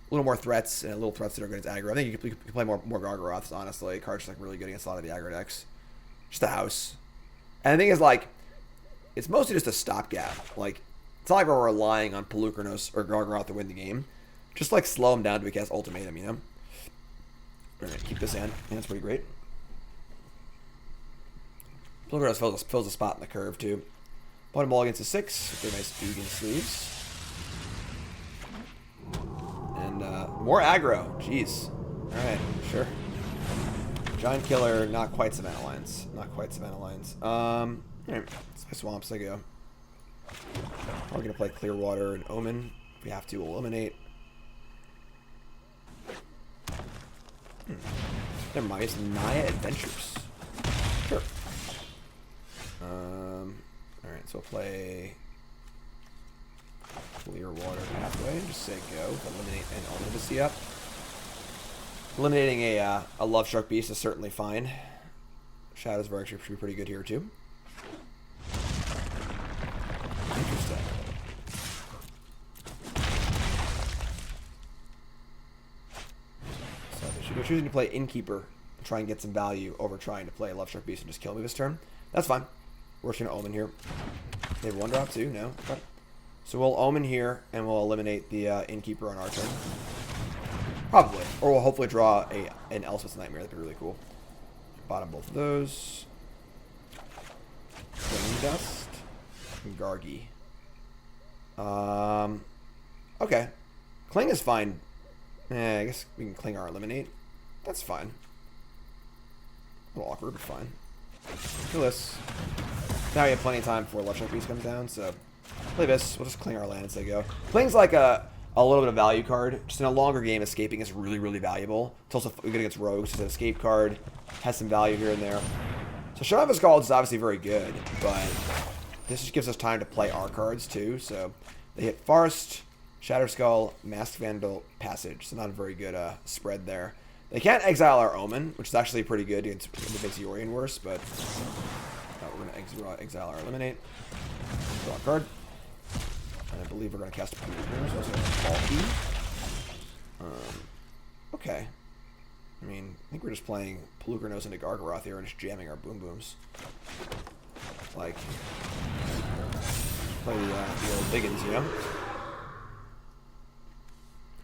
a little more threats and little threats that are good against aggro. I think you can play more Gargaroths, honestly. Cards like really good against a lot of the aggro decks. Just a house. And the thing is like it's mostly just a stopgap. Like it's not like we're relying on Polukranos or Gargaroth to win the game. Just like slow them down to cast Ultimatum, you know? We're gonna keep this in. Yeah, that's pretty great. Polukranos fills a spot in the curve too. Bottom ball against a 6 with their nice Dugan sleeves. And more aggro. Jeez. Alright, sure. Giant Killer, not quite Savannah Lines. Not quite Savannah Lines. Alright, let's play Swamps, I go. We're going to play Clearwater and Omen. If we have to, we'll eliminate. Never mind, it's Naya Adventures. Sure. Alright, so we'll play Clearwater Pathway. Just say go. Eliminate an Omnimacy up. Eliminating a Love Shark Beast is certainly fine. Shadow's Verdict should be pretty good here too. Interesting. So we're choosing to play Innkeeper try and get some value over trying to play Love Struck Beast and just kill me this turn. That's fine. We're just going to Omen here. They have 1-drop too? No? Okay. So we'll Omen here, and we'll eliminate the Innkeeper on our turn. Probably. Or we'll hopefully draw an Elspeth's Nightmare. That'd be really cool. Bottom both of those. Flame Dust. And Gargi. Okay. Cling is fine. I guess we can Cling or Eliminate. That's fine. A little awkward, but fine. Kill this. Now we have plenty of time before Love Struck Beast comes down, so play this. We'll just Cling our land as they go. Cling's like a little bit of value card. Just in a longer game, escaping is really, really valuable. It's also good against rogues. It's an escape card. Has some value here and there. So Shadow of Scald is obviously very good, but this just gives us time to play our cards too. So they hit Forest, Shatter Skull, Masked Vandal, Passage. So not a very good spread there. They can't exile our Omen, which is actually pretty good. It makes Yorion worse, but we're going to exile our Eliminate. Draw a card. And I believe we're going to cast Polukranos. Valki. Okay. I mean, I think we're just playing Polukranos into Gargaroth here and just jamming our Boom Booms. Like, play the old Biggins, you know?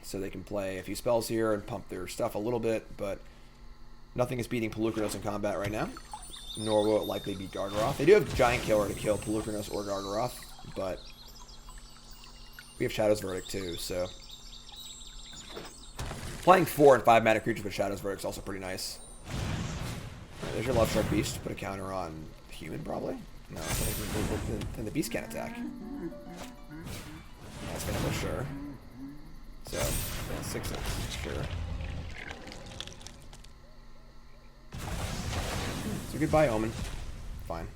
So they can play a few spells here and pump their stuff a little bit, but nothing is beating Polukranos in combat right now, nor will it likely beat Gargaroth. They do have Giant Killer to kill Polukranos or Gargaroth, but we have Shadow's Verdict too, so playing 4 and 5 mana creatures with Shadow's Verdict is also pretty nice. Right, there's your Love Struck Beast. Put a counter on Human, probably? No, then the Beast can't attack. That's gonna for sure. So, 6-6, sure. So goodbye, Omen. Fine.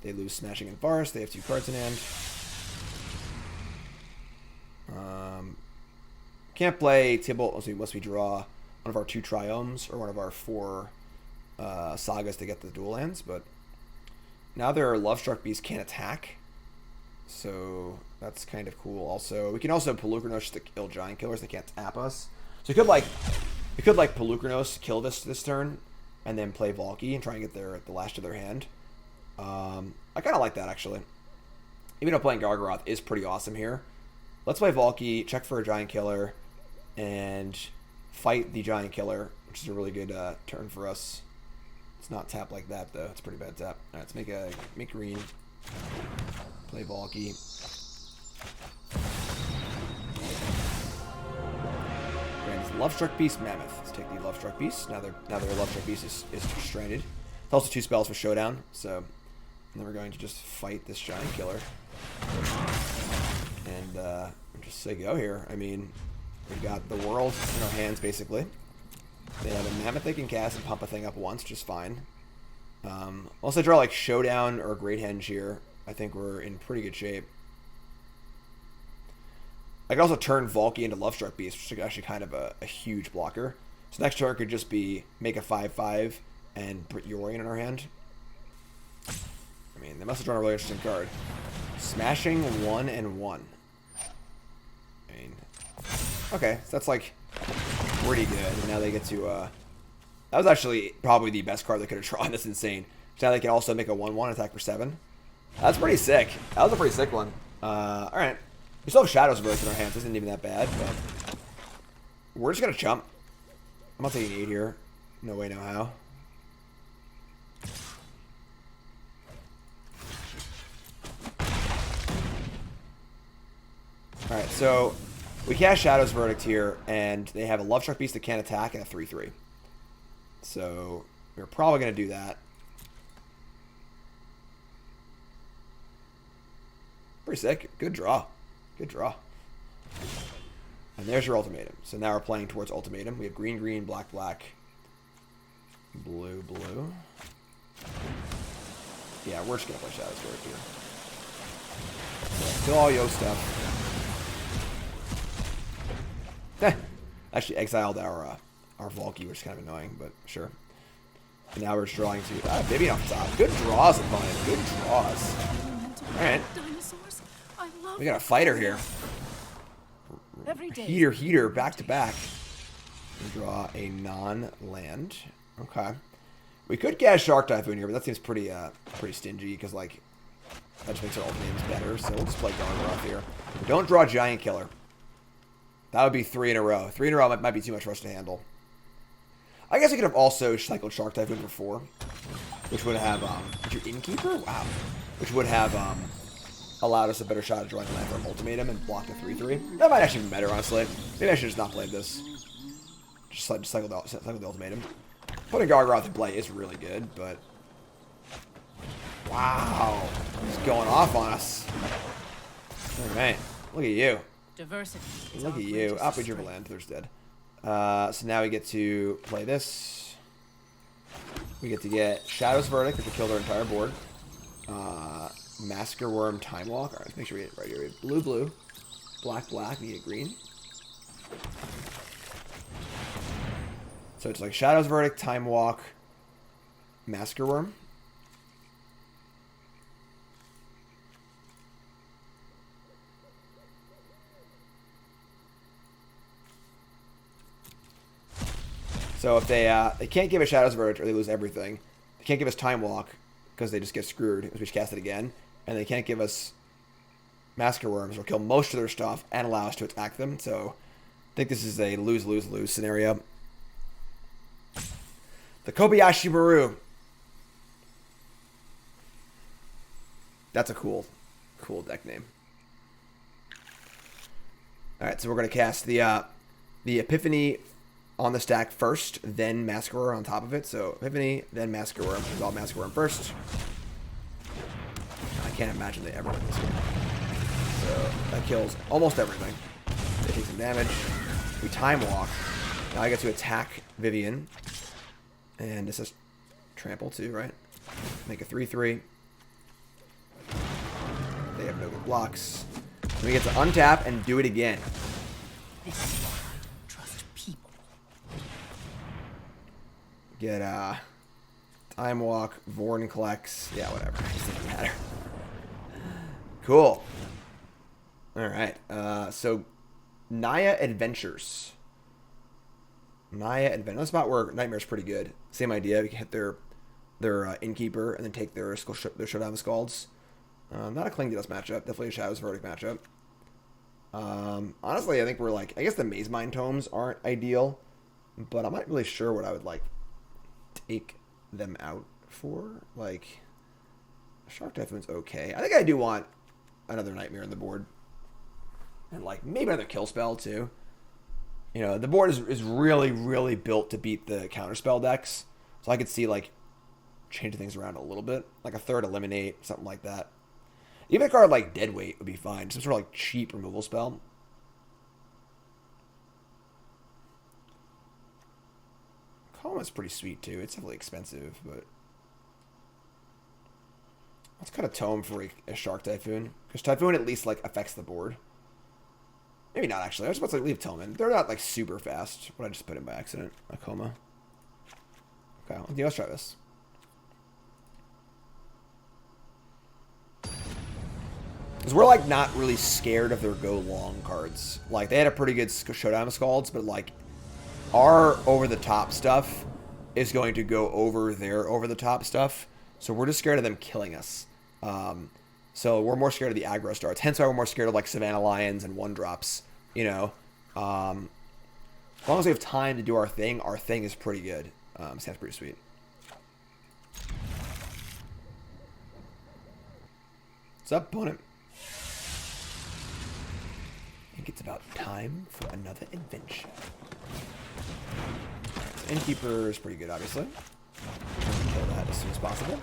They lose Smashing in Forest. They have 2 cards in hand. Can't play Tibalt unless we draw one of our 2 Triomes or one of our 4 Sagas to get the dual lands, but now their Love Struck Beast can't attack. So that's kind of cool. Also, we can also Polukranos to kill Giant Killers. They can't tap us. So we could like Polukranos kill this turn, and then play Valki and try and get the last of their hand. I kind of like that actually. Even though playing Gargaroth is pretty awesome here, let's play Valki, check for a Giant Killer, and fight the Giant Killer, which is a really good turn for us. It's not tap like that though. It's a pretty bad tap. All right, let's make green. Play Valki. And Love Struck Beast, Mammoth. Let's take the Love Struck Beast. Now their Love Struck Beast is stranded. It's also 2 spells for Showdown, so then we're going to just fight this Giant Killer. And just say go here. I mean, we've got the world in our hands basically. They have a Mammoth they can cast and pump a thing up once, just fine. Unless I draw like Showdown or Great Henge here, I think we're in pretty good shape. I could also turn Valki into Love Struck Beast, which is actually kind of a huge blocker. So next turn could just be make a 5/5 and put Yorion in our hand. I mean, they must have drawn a really interesting card. Smashing 1 and 1. I mean, okay, so that's like pretty good. And now they get to that was actually probably the best card they could have drawn. That's insane. So now they can also make a 1/1 attack for 7. That's pretty sick. That was a pretty sick one. Alright. We still have Shadow's Verdict in our hands. This isn't even that bad, but we're just gonna jump. I'm not taking 8 here. No way, no how. Alright, so we cast Shadow's Verdict here, and they have a Love Struck Beast that can't attack and a 3/3. So we're probably going to do that. Pretty sick. Good draw. Good draw. And there's your Ultimatum. So now we're playing towards Ultimatum. We have green, green, black, black, blue, blue. Yeah, we're just going to play Shadow's Verdict here. So kill all yo stuff. Actually exiled our Valki, which is kind of annoying, but sure. And now we're just drawing to Vivian off the top. Good draws, opponent. Good draws. Alright. We got a fighter here. Heater, back to back. We draw a non-land. Okay. We could get a Shark Typhoon here, but that seems pretty stingy, because, like, that just makes our ultimates better, so we'll just play Gargaroth here. Don't draw Giant Killer. That would be 3 in a row. 3 in a row might be too much for us to handle. I guess I could have also cycled Shark Typhoon for 4, which would have, your Innkeeper? Wow. Which would have, allowed us a better shot at drawing land from Ultimatum and blocked a 3-3. That might actually be better, honestly. Maybe I should just not play this. Just cycle the Ultimatum. Putting Gargaroth in play is really good, but... Wow. He's going off on us. Alright. Look at you. Diversity. Look at you. We drew a land. There's dead. So now we get to play this. We get to get Shadow's Verdict, which will kill their entire board. Massacre Wurm, Time Walk. Alright, let's make sure we get it right here. We have blue, blue. Black, black. We get green. So it's like Shadow's Verdict, Time Walk, Massacre Wurm. So if they can't give us Shadow's Verdict or they lose everything, they can't give us Time Walk because they just get screwed if we just cast it again, and they can't give us Massacre Wurms or kill most of their stuff and allow us to attack them. So I think this is a lose-lose-lose scenario. The Kobayashi Maru. That's a cool deck name. All right, so we're gonna cast the Epiphany on the stack first, then Massacre Wurm on top of it. So Epiphany, then Massacre Wurm. Resolve Massacre Wurm first. I can't imagine they ever win this game. So that kills almost everything. They take some damage. We Time Walk. Now I get to attack Vivian. And this is trample too, right? Make a 3-3. They have no good blocks. Then we get to untap and do it again. Get Time Walk, Vorinclex. Yeah, whatever. It doesn't matter. Cool. Alright. So Naya Adventures. That's about where Nightmare's pretty good. Same idea. We can hit their Innkeeper and then take their Showdown of Scalds. Not a Cling to Dust matchup. Definitely a Shadow's Verdict matchup. Honestly, I think we're like... I guess the Mazemind Tomes aren't ideal. But I'm not really sure what I would like take them out for. Like, Shark Typhoon's okay. I think I do want another Nightmare on the board. And like maybe another kill spell too. You know, the board is really, really built to beat the counterspell decks. So I could see like changing things around a little bit. Like a third Eliminate, something like that. Even a card like Deadweight would be fine. Some sort of like cheap removal spell. Coma's pretty sweet too. It's definitely expensive, but let's kind of Tome for a Shark Typhoon, because Typhoon at least like affects the board. Maybe not actually. I was supposed to leave Tome in. They're not like super fast. What I just put in by accident. A Coma. Okay, let's try this. Because we're like not really scared of their go long cards. Like they had a pretty good Showdown of Scalds, but like our over-the-top stuff is going to go over their over-the-top stuff. So we're just scared of them killing us. So we're more scared of the aggro starts. Hence why we're more scared of like Savannah Lions and 1-drops. You know, as long as we have time to do our thing is pretty good. Sounds pretty sweet. What's up, opponent? I think it's about time for another adventure. Innkeeper is pretty good, obviously. Kill that as soon as possible.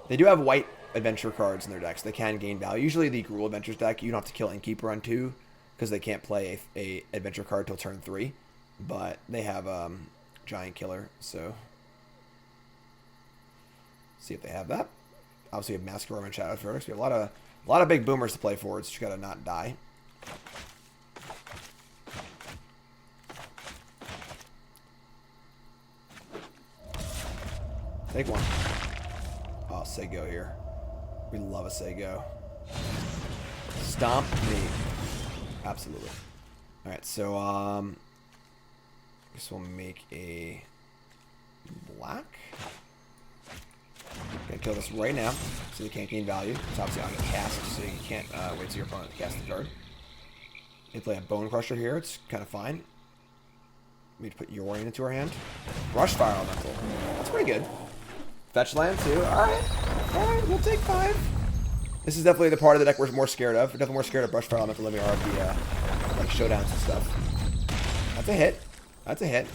They do have white adventure cards in their decks. They can gain value. Usually the Gruul Adventures deck, you don't have to kill Innkeeper on 2 because they can't play a adventure card till turn 3. But they have Giant Killer, so see if they have that. Obviously, we have Massacre Wurm and Shadow's Verdict. We have a lot of big boomers to play forward, so you gotta not die. Take one. Oh, Sego here. We love a Sego. Stomp me. Absolutely. Alright, so, I guess we'll make a black. Gonna kill this right now, so you can't gain value. It's obviously on a cast, so you can't wait till your opponent to cast the card. You play a Bone Crusher here, it's kind of fine. We need to put Yorion into our hand. Brushfire Elemental. That's pretty good. Fetch land too. Alright. Alright, we'll take 5. This is definitely the part of the deck we're more scared of. We're definitely more scared of Brushfire Elemental than we are of the like showdowns and stuff. That's a hit. That's a hit.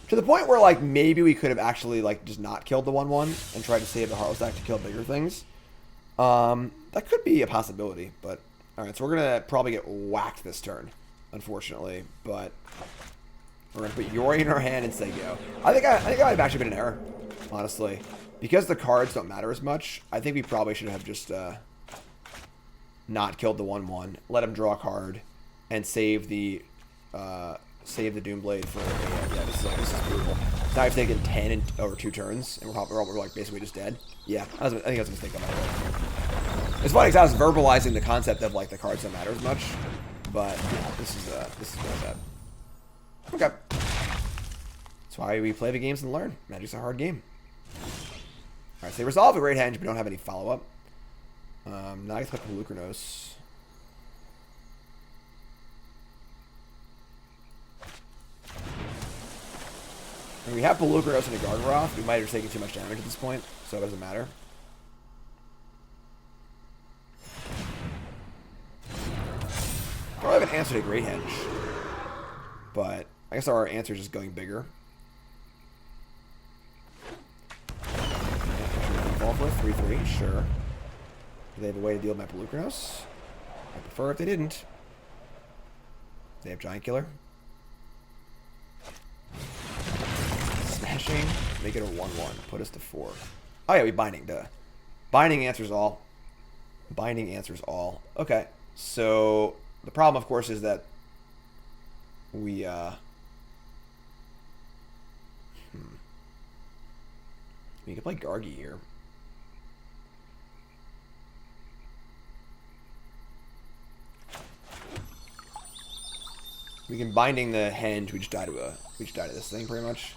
To the point where, like, maybe we could have actually, like, just not killed the 1/1 and tried to save the Heartless Act to kill bigger things. That could be a possibility, but... Alright, so we're going to probably get whacked this turn, unfortunately, but... We're going to put Yorion in our hand and say go. I think that might have actually been an error, honestly. Because the cards don't matter as much, I think we probably should have just, not killed the 1/1, let him draw a card, and save the Doomblade for yeah, this is brutal. Now I've taken 10 over 2 turns, and we're like basically just dead. Yeah, I think I was a mistake on my part. It's funny because I was verbalizing the concept of like the cards don't matter as much, but yeah, this is really bad. Okay, that's why we play the games and learn. Magic's a hard game. All right, so they resolve a Great Henge, but don't have any follow up. Now I get to play Polukranos. And we have Polukranos and a Gargaroth. We might have taken too much damage at this point, so it doesn't matter. Probably have an answer to Great Henge. But I guess our answer is just going bigger. Evolve with 3/3, sure. Do they have a way to deal with my Polukranos? I prefer if they didn't. They have Giant Killer. Smashing. Make it a 1/1. Put us to 4. Oh yeah, we binding. Duh. Binding answers all. Binding answers all. Okay. So the problem, of course, is that we we can play Gargi here. We can binding the Henge. We just die to this thing pretty much.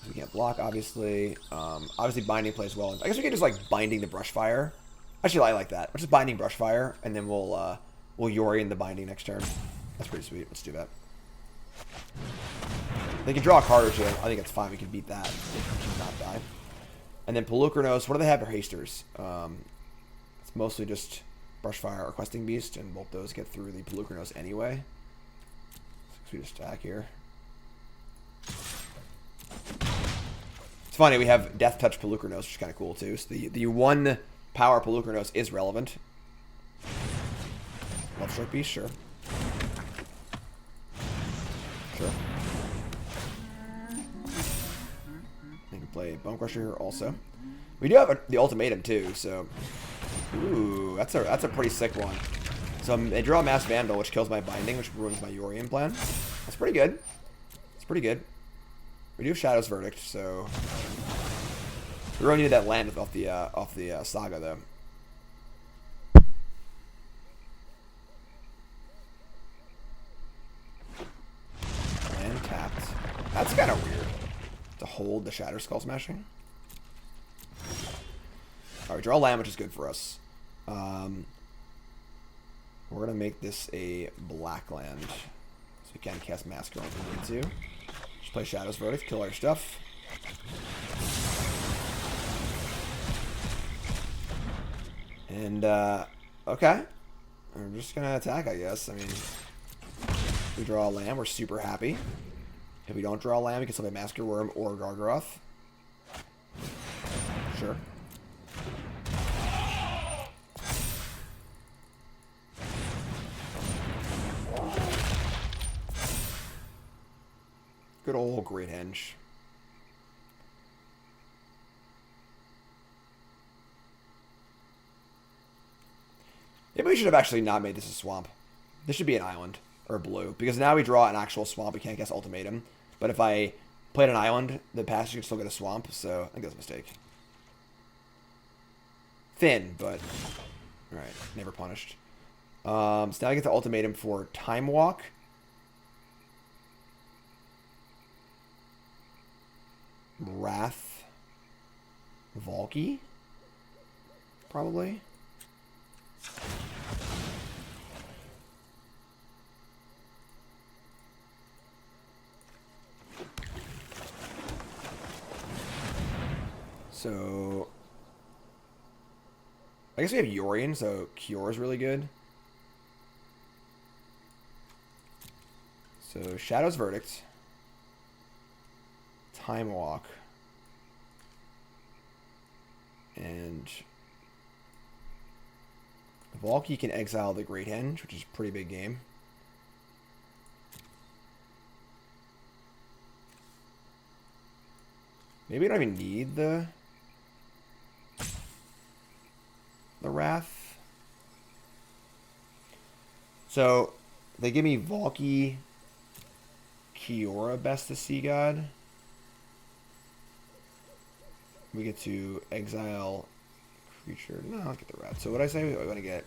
We can't block, obviously. Obviously binding plays well. I guess we could just like binding the Brushfire. Actually, I like that. We're just binding Brushfire, and then we'll Yorion the binding next turn. That's pretty sweet. Let's do that. They can draw a card or two. I think it's fine. We can beat that. Not die. And then Polukranos. What do they have for hasters? It's mostly just Brushfire or Questing Beast, and both those get through the Polukranos anyway. So we just attack here. It's funny, we have Death Touch Polukranos, which is kind of cool too. So the 1 power Polukranos is relevant. Love Strike Beast, sure. Sure. You can play Bone Crusher here also. We do have the Ultimatum too, so... Ooh, that's a pretty sick one. So they draw a Mass Vandal, which kills my binding, which ruins my Yorion plan. That's pretty good. It's pretty good. We do have Shadow's Verdict, so we really needed that land off the Saga though. Land tapped. That's kind of weird to hold the Shatter Skull Smashing. All right, draw land, which is good for us. We're gonna make this a black land, so we can cast Massacre Wurm if we need to. Just play Shadow's Verdict, kill our stuff. And, okay. We're just gonna attack, I guess. I mean, if we draw a land, we're super happy. If we don't draw a land, we can still play Massacre Wurm or Gargaroth. Sure. Good old Great Henge. Maybe we should have actually not made this a swamp. This should be an island. Or blue. Because now we draw an actual swamp. We can't guess Ultimatum. But if I played an island, the passage could still get a swamp. So I think that's a mistake. Thin, but... Alright, never punished. So now I get the Ultimatum for Time Walk. Wrath Valki, probably. So I guess we have Yorion, so Kiora is really good. So Shadow's Verdict, Time Walk, and Valki can exile the Great Henge, which is a pretty big game. Maybe we don't even need the Wrath. So they give me Valki, Kiora, Best of Sea God. We get to exile creature. No, I'll get the Wrath. So what did I say? I want to get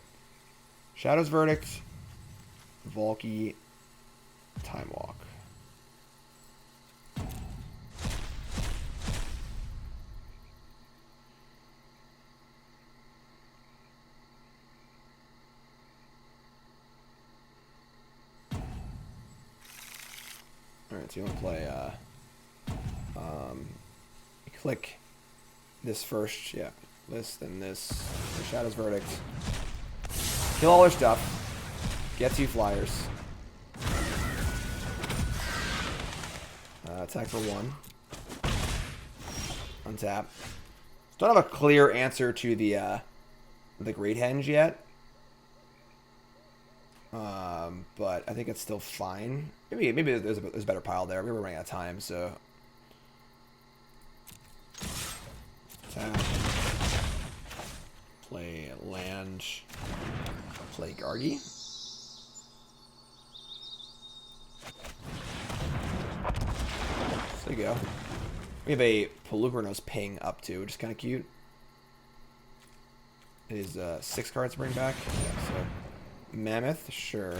Shadow's Verdict, Valki, Time Walk. Alright, so you want to play, click this first, yeah, list, then this, the Shadow's Verdict. Kill all their stuff, get 2 flyers. Attack for 1. Untap. Don't have a clear answer to the Great Henge yet. But I think it's still fine. Maybe there's a better pile there. We were running out of time, so tap, play land, play Gargi. There you go. We have a Polukranos ping up to, which is kind of cute. It is 6 cards to bring back. Yeah, so Mammoth, sure.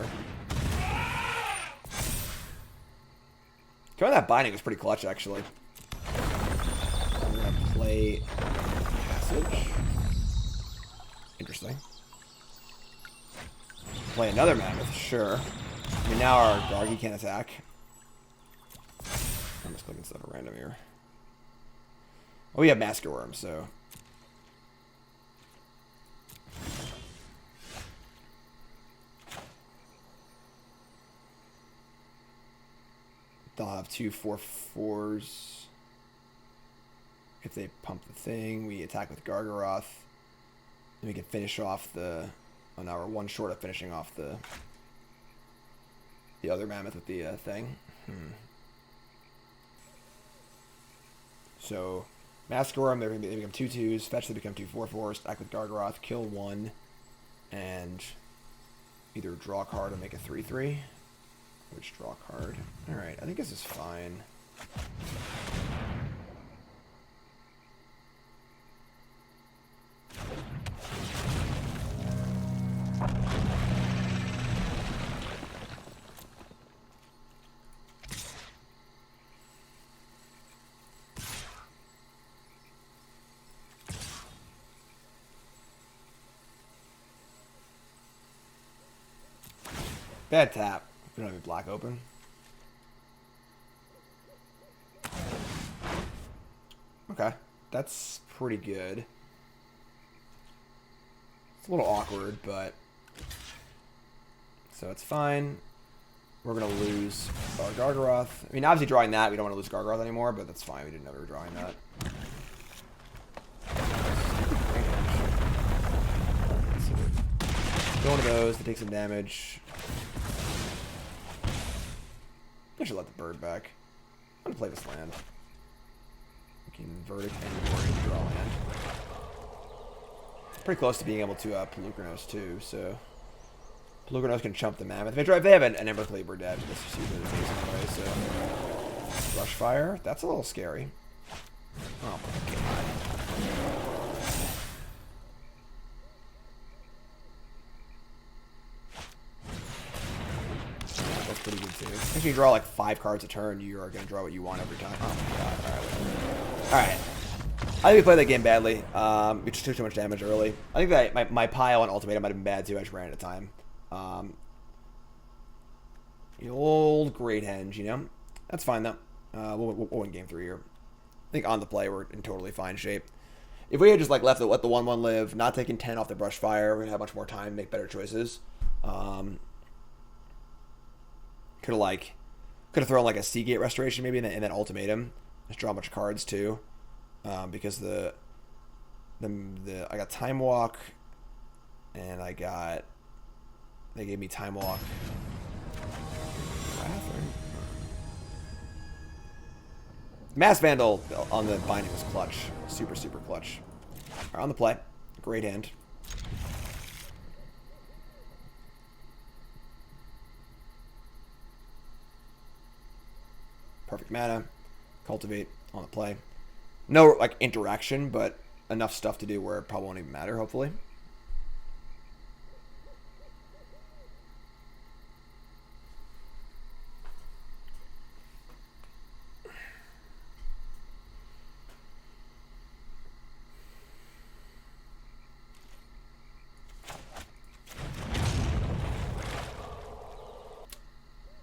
Going that binding was pretty clutch, actually. I'm gonna play Passage. Interesting. Play another Mammoth, sure. I mean, now our Gargi can't attack. I'm just clicking stuff at random here. Oh, we have Massacre Wurm, so they'll have 2 4/4s. If they pump the thing, we attack with Gargaroth. And we can finish off the... Oh, now we're 1 short of finishing off the other Mammoth with the thing. So, Massacre Wurm, they become 2/2s. Fetch, they become 2 4/4s. Attack with Gargaroth, kill 1. And either draw a card or make a 3/3. Which draw card. Alright, I think this is fine. Bad tap. We don't have any black open. Okay, that's pretty good. It's a little awkward, but... So it's fine. We're going to lose our Gargaroth. I mean, obviously drawing that, we don't want to lose Gargaroth anymore, but that's fine. We didn't know we were drawing that. Go one of those to take some damage. I should let the bird back. I'm gonna play this land. We can Verdict and Yorion draw land. Pretty close to being able to Polukranos too, so Polukranos can chump the Mammoth. If they have an Ember Cleaver dead, this is usually the case anyway, so Rush Fire, that's a little scary. Oh my god. Pretty good too. If you draw like 5 cards a turn, you are going to draw what you want every time. Oh my god. Alright. Alright. I think we played that game badly. We just took too much damage early. I think that my pile on Ultimatum might have been bad too. I just ran out of time. The old Great Henge, you know? That's fine though. We'll win game 3 here. I think on the play we're in totally fine shape. If we had just like let the 1/1 live, not taking 10 off the brush fire, we'd have much more time to make better choices. Could have thrown like a Seagate Restoration maybe and then Ultimatum. Just draw a bunch of cards too. Because I got Time Walk and they gave me Time Walk. Mass Vandal on the binding was clutch. Super, super clutch. Alright, on the play. Great hand. Perfect mana. Cultivate on the play. No, like, interaction, but enough stuff to do where it probably won't even matter, hopefully.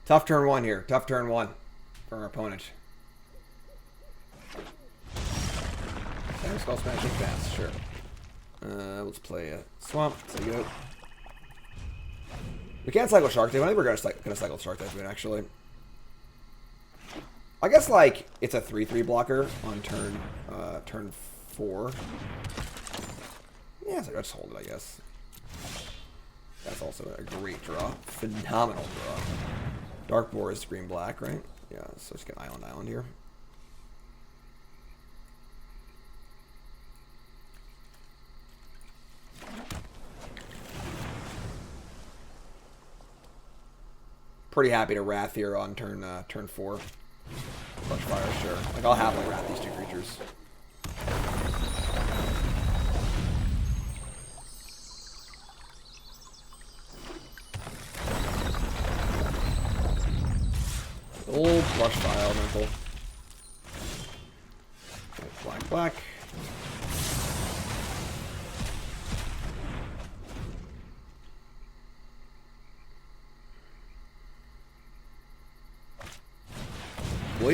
Tough turn 1 here. Tough turn 1 for our opponent. Skull Smashing fast, sure. Let's play a Swamp. So go. We can't cycle Shark Typhoon. I think we're gonna cycle Shark Typhoon actually. I guess like it's a 3/3 blocker on turn 4. Yeah, so let's hold it. I guess. That's also a great draw. Phenomenal draw. Dark Boar is green black, right? Yeah, so let's get Island here. Pretty happy to Wrath here on turn 4. Clutch Fire, sure. Like I'll happily Wrath these 2 creatures. Old Plush File, mental. Black, black.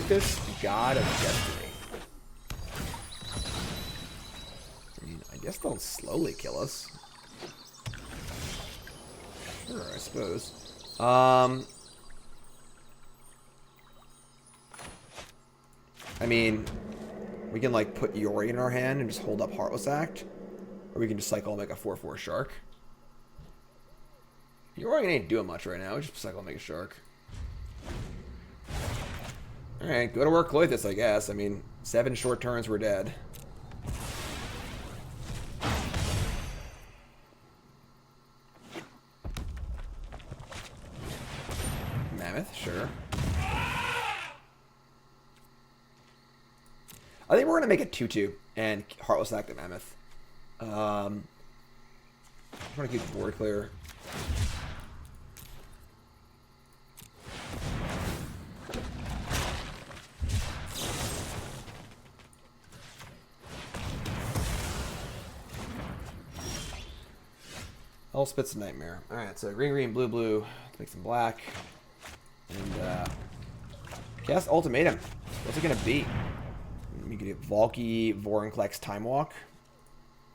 This God of Destiny. I mean, I guess they'll slowly kill us. Sure, I suppose. I mean, we can like put Yorion in our hand and just hold up Heartless Act, or we can just cycle and make a 4/4 Shark. Yorion ain't doing much right now. We just cycle and make a Shark. Alright, go to work, Cloithus, I guess. I mean, 7 short turns, we're dead. Mammoth, sure. I think we're going to make it 2/2 and Heartless Act at Mammoth. I'm trying to keep the board clear. Elspeth's a nightmare. Alright, so green, green, blue, blue. Let's make some black. And cast Ultimatum. What's it going to be? We could get Valki, Vorinclex, Time Walk.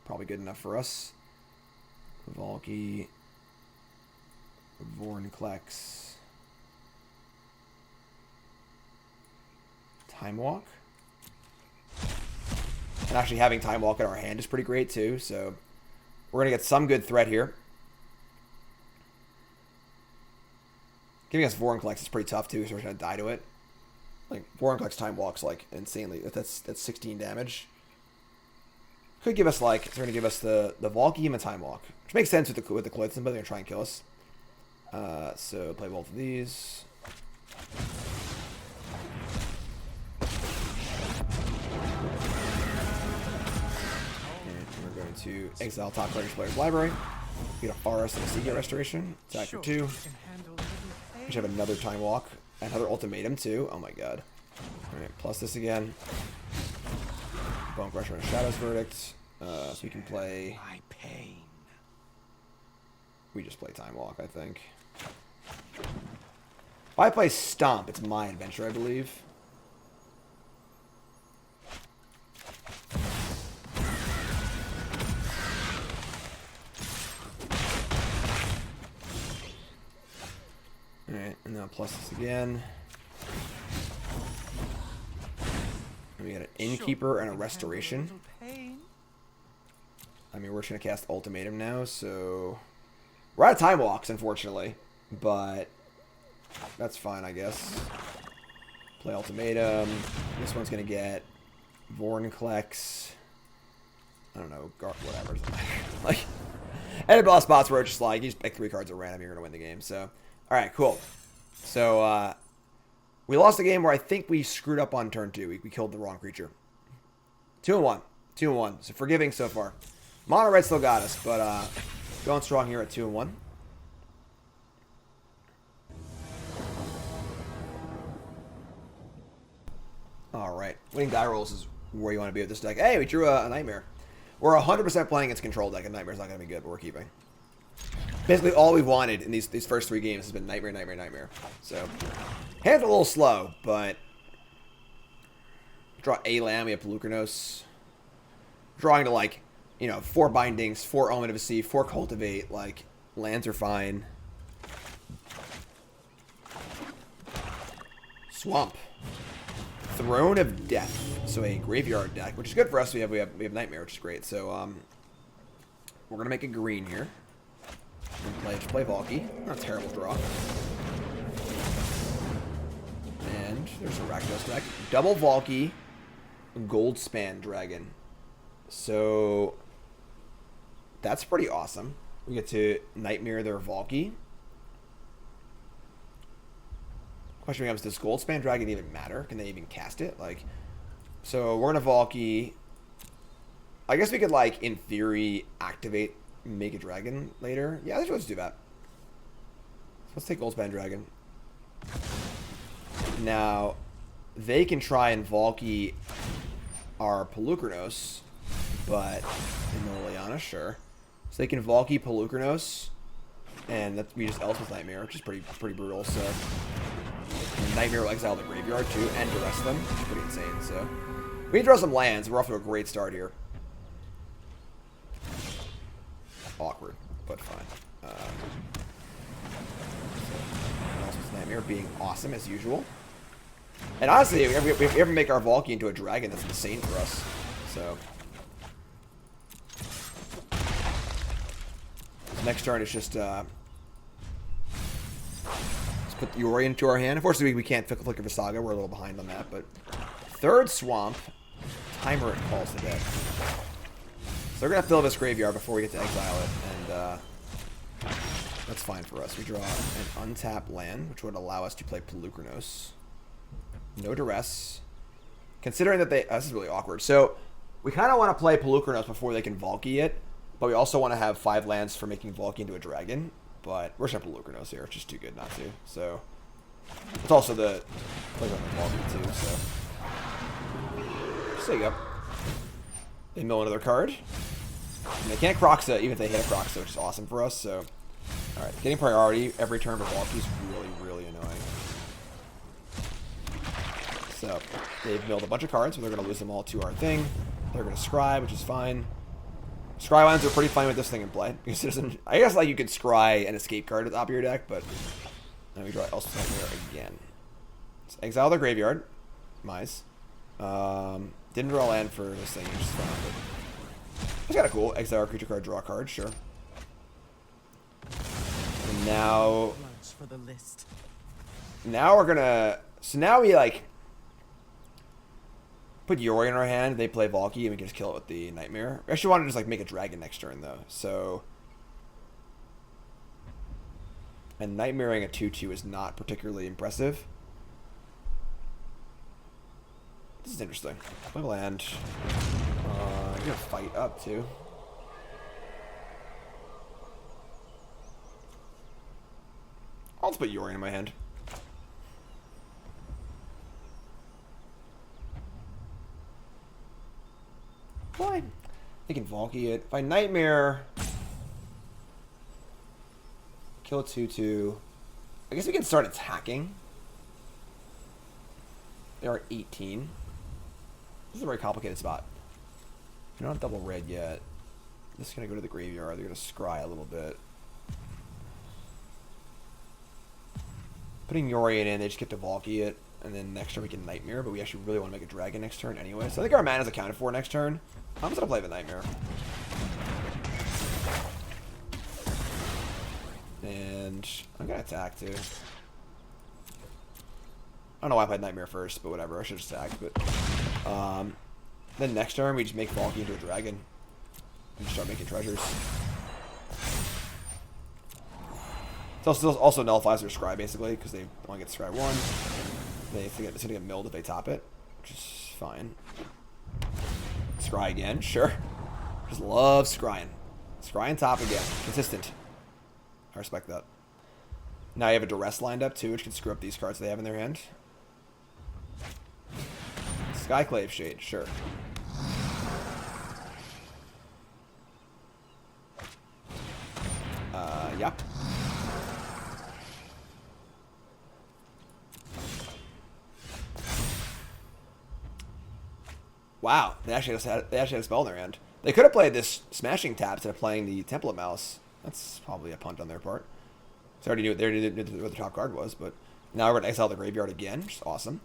Probably good enough for us. Valki, Vorinclex, Time Walk. And actually having Time Walk in our hand is pretty great too, so we're going to get some good threat here. Giving us Vorinclex is pretty tough too, so we're going to die to it. Like, Vorinclex Time Walk's like insanely, that's 16 damage. Could give us like, it's going to give us the Valki and the Time Walk, which makes sense with the Cloithus, but they're going to try and kill us. So play both of these. And we're going to exile top player's library. Get a Forest and a Seagate Restoration. Attack for 2. We should have another Time Walk. Another Ultimatum too. Oh my god. Alright, plus this again. Bone Crusher and Shadow's Verdict. So we can play... My pain. We just play Time Walk, I think. If I play Stomp, it's my adventure, I believe. Alright, and now plus this again. And we got an Innkeeper and a Restoration. I mean, we're just going to cast Ultimatum now, so... We're out of Time Walks, unfortunately. But that's fine, I guess. Play Ultimatum. This one's going to get Vorinclex. I don't know, whatever. Like, and a lot of spots where it's just like, you just pick 3 cards at random, you're going to win the game. So, alright, cool. So, we lost a game where I think we screwed up on turn 2. We killed the wrong creature. 2-1. 2-1. So, forgiving so far. Mono Red still got us, but going strong here at 2-1. Alright. Winning die rolls is where you want to be with this deck. Hey, we drew a Nightmare. We're 100% playing its control deck, and Nightmare's not going to be good, but we're keeping. Basically, all we've wanted in these first 3 games has been Nightmare, Nightmare, Nightmare. So, hand's a little slow, but... Draw a land, we have Polukranos. Drawing to, like, you know, 4 Bindings, 4 Omen of the Sea, 4 Cultivate. Like, lands are fine. Swamp. Throne of Death. So a graveyard deck, which is good for us. We have Nightmare, which is great. So we're gonna make a green here. Just play Valki. Not a terrible draw. And there's a Rakdos deck. Double Valki, Goldspan Dragon. So that's pretty awesome. We get to Nightmare their Valki. Question becomes, does Goldspan Dragon even matter? Can they even cast it? Like, so we're gonna Valki. I guess we could, like, in theory, activate Make a Dragon later. Yeah, let's do that. So let's take Goldspan Dragon. Now, they can try and Valki our Polukranos, but in the Liliana, sure. So they can Valki Polukranos, and we just Elspeth Nightmare, which is pretty brutal. So. Nightmare will exile the graveyard too, and duress them. It's pretty insane. So we can draw some lands. We're off to a great start here. Awkward, but fine. Nightmare being awesome as usual. And honestly, if we ever make our Valki into a dragon, that's insane for us. So next turn is just. Put Yorion into our hand. Unfortunately, we can't Flicker of a Saga. We're a little behind on that. But third Swamp, Timer it calls the dead. So we're going to fill this graveyard before we get to exile it. And that's fine for us. We draw an untapped land, which would allow us to play Polukranos. No duress. Considering that they... this is really awkward. So we kind of want to play Polukranos before they can Valki it. But we also want to have 5 lands for making Valki into a dragon. But we're just going to Polukranos here. It's just too good not to. So it's also the play on the Valki too. So just there you go. They mill another card. And they can't Croxa even if they hit a Croxa, which is awesome for us. So alright, getting priority every turn for Valki is really annoying. So they've milled a bunch of cards, so they're going to lose them all to our thing. They're going to Scry, which is fine. Scry lands are pretty fine with this thing in play. Because it doesn't, I guess like you could Scry an escape card at the top of your deck, but now we draw Elspeth Nightmare again. Let's exile the graveyard. Mize. Didn't draw a land for this thing, which is fine. But it's kind of cool. Exile a creature card, draw a card, sure. And now... for the list. Now we're gonna... So now we like... Put Yorion in our hand, they play Valki, and we can just kill it with the Nightmare. We actually want to just like make a dragon next turn though, so... And Nightmaring a 2/2 is not particularly impressive. This is interesting. Play land. You're gonna fight up too. I'll just put Yorion in my hand. Fine. They can Valky it. If I Nightmare... Kill a 2/2. I guess we can start attacking. They are 18. This is a very complicated spot. We don't have double red yet. This is going to go to the graveyard. They're going to scry a little bit. Putting Yorion in, they just get to Valky it. And then next turn we can Nightmare, but we actually really want to make a Dragon next turn anyway. So I think our mana is accounted for next turn. I'm just going to play the Nightmare. And I'm going to attack too. I don't know why I played Nightmare first, but whatever. I should have attacked. But then next turn we just make Valky into a Dragon. And start making treasures. It also nullifies their scry basically, because they want to get scry 1. They think it's going to get milled if they top it, which is fine. Scry again, sure. Just love scrying. Scrying top again. Consistent. I respect that. Now you have a duress lined up too, which can screw up these cards they have in their hand. Skyclave Shade, sure. Yep. Wow, they actually had a spell in their hand. They could have played this Smashing Tap instead of playing the Template Mouse. That's probably a punt on their part. They already knew what the top card was, but now we're going to exile the graveyard again, which is awesome.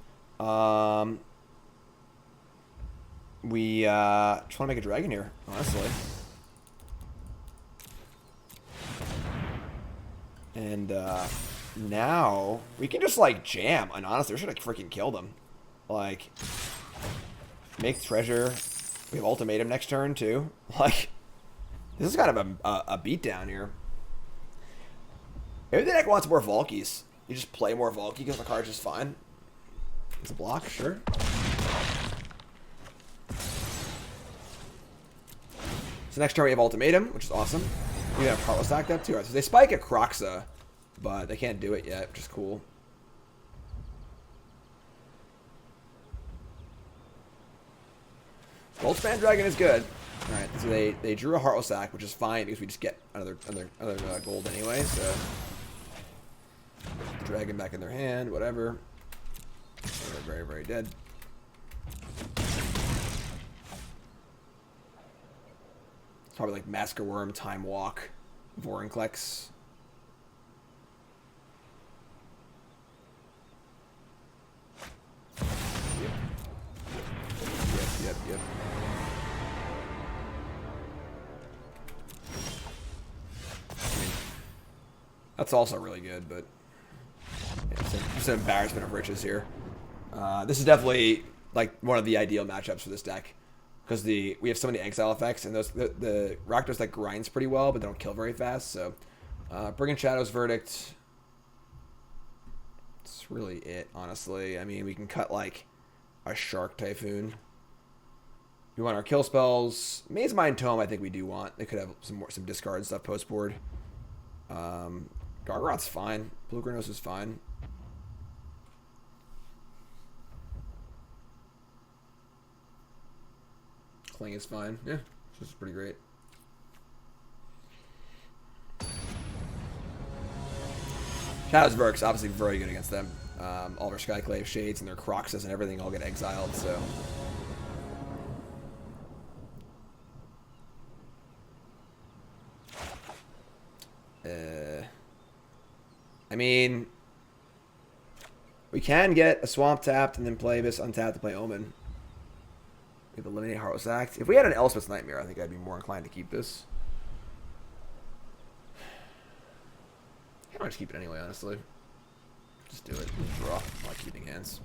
We just want to make a dragon here, honestly. And now we can just like jam, and honestly, we should like freaking kill them. Like, make treasure. We have ultimatum next turn too. Like, this is kind of a beatdown here. Maybe the deck wants more Valkies. You just play more Valky because the card's just fine. It's a block, sure. So next turn we have ultimatum, which is awesome. We have Heartless Act up too. Right, so they spike a Croxa, but they can't do it yet, which is cool. Goldspan Dragon is good. Alright, so they drew a Heartless Act, which is fine because we just get another gold anyway, so dragon back in their hand, whatever. They're very, very dead. It's probably like Massacre Wurm, Time Walk, Vorinclex. Yep. That's also really good, but yeah, it's an embarrassment of riches here. This is definitely like one of the ideal matchups for this deck because we have so many exile effects, and the Rakdos like grinds pretty well, but they don't kill very fast. So, Brigand Shadow's Verdict. That's really it, honestly. I mean, we can cut like a Shark Typhoon. We want our kill spells. Mazemind Tome, I think we do want. They could have some discard stuff post board. Gargaroth's fine. Polukranos is fine. Cling is fine. Yeah, this is pretty great. Shadow's Verdict obviously very good against them. All their Skyclave Shades and their Croxes and everything all get exiled, so. I mean, we can get a Swamp tapped and then play this untapped to play Omen. We have eliminate Heartless Act. If we had an Elspeth's Nightmare, I think I'd be more inclined to keep this. I might just keep it anyway, honestly. Just do it. Draw. I like keeping hands.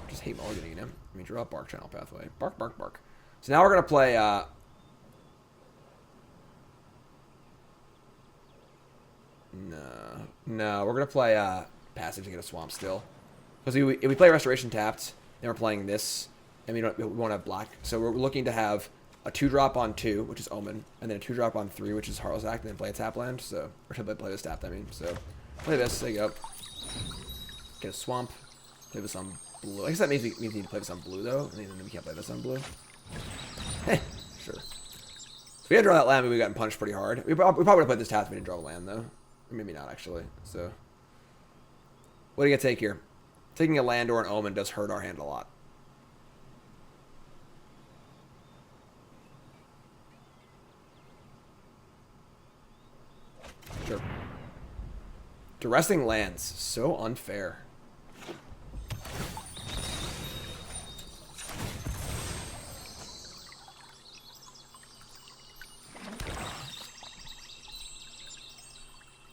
Just hate mulliganing, you know? I mean, draw Bark Channel Pathway. Bark, bark, bark. So now we're going to play... No, we're going to play Passage and get a Swamp still. Because if we play Restoration tapped, then we're playing this, and we won't have black. So we're looking to have a 2-drop on 2, which is Omen, and then a 2-drop on 3, which is Heartless Act, and then play a tap land. So, or to play this tapped, I mean. So, play this, there you go. Get a Swamp. Play this on blue. I guess that means we need to play this on blue, though. I mean, we can't play this on blue. Heh, sure. If we had to draw that land, we would have gotten punched pretty hard. We probably would have played this task if we didn't draw a land, though. Or maybe not, actually. So, what do you take here? Taking a land or an Omen does hurt our hand a lot. Sure. Duressing lands. So unfair.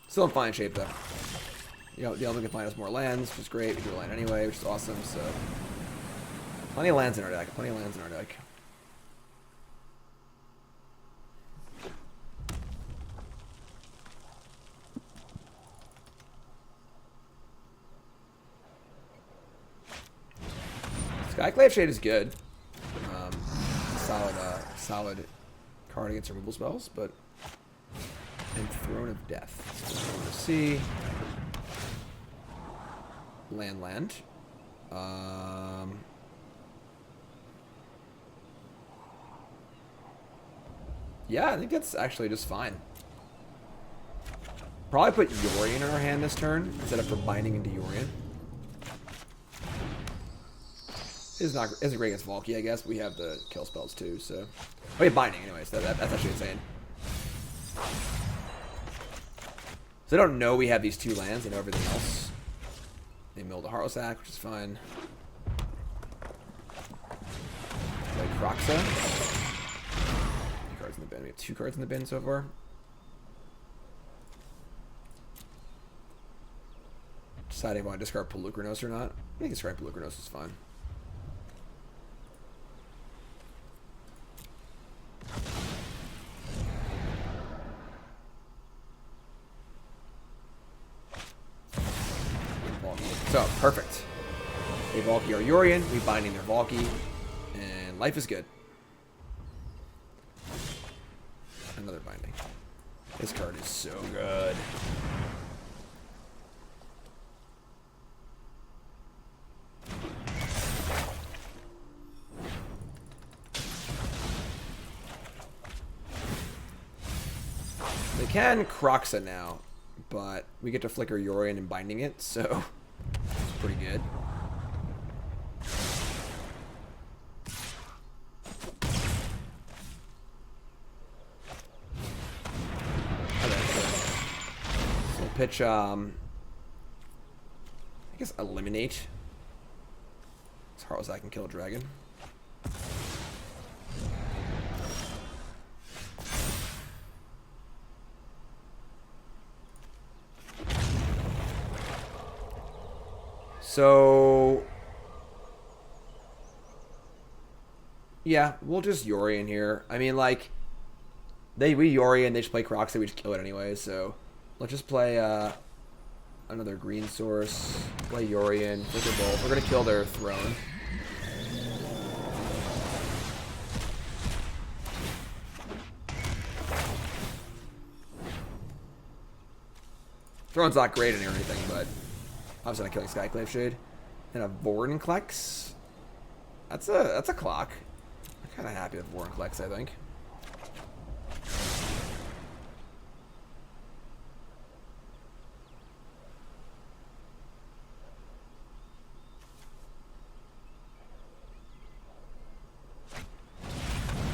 Still in fine shape, though. You know, the Omen can find us more lands, which is great. We do a land anyway, which is awesome, so... Plenty of lands in our deck. Plenty of lands in our deck. Skyclave Shade is good. Solid card against removal spells, but... And Throne of Death. So we want to see... Land. Yeah, I think that's actually just fine. Probably put Yorion in our hand this turn instead of binding into Yorion. Isn't great against Valki, I guess. We have the kill spells too, so... Oh, yeah, binding anyway, so that's actually insane. So they don't know we have these two lands, they know everything else. They milled a Heartless Act, which is fine. Play Kroxa. 2 cards in the bin. We have 2 cards in the bin so far. Deciding if I want to discard Polukranos or not. I think discarding Polukranos is fine. So, perfect. They Valki our Yorion, we binding their Valki, and life is good. Another binding. This card is so good. They can Kroxa now, but we get to flicker Yorion and binding it, so... It's pretty good. Okay, so we'll pitch, I guess eliminate. As hard as I can kill a dragon. So, yeah, we'll just Yorion here. I mean, like, we Yorion, they just play Kroxa, we just kill it anyway, so let's just play another green source, play Yorion, flicker bolt. We're going to kill their throne. Throne's not great or anything, but... Obviously, not killing Skyclave Shade. And a Vorinclex. That's a clock. I'm kind of happy with Vorinclex, I think.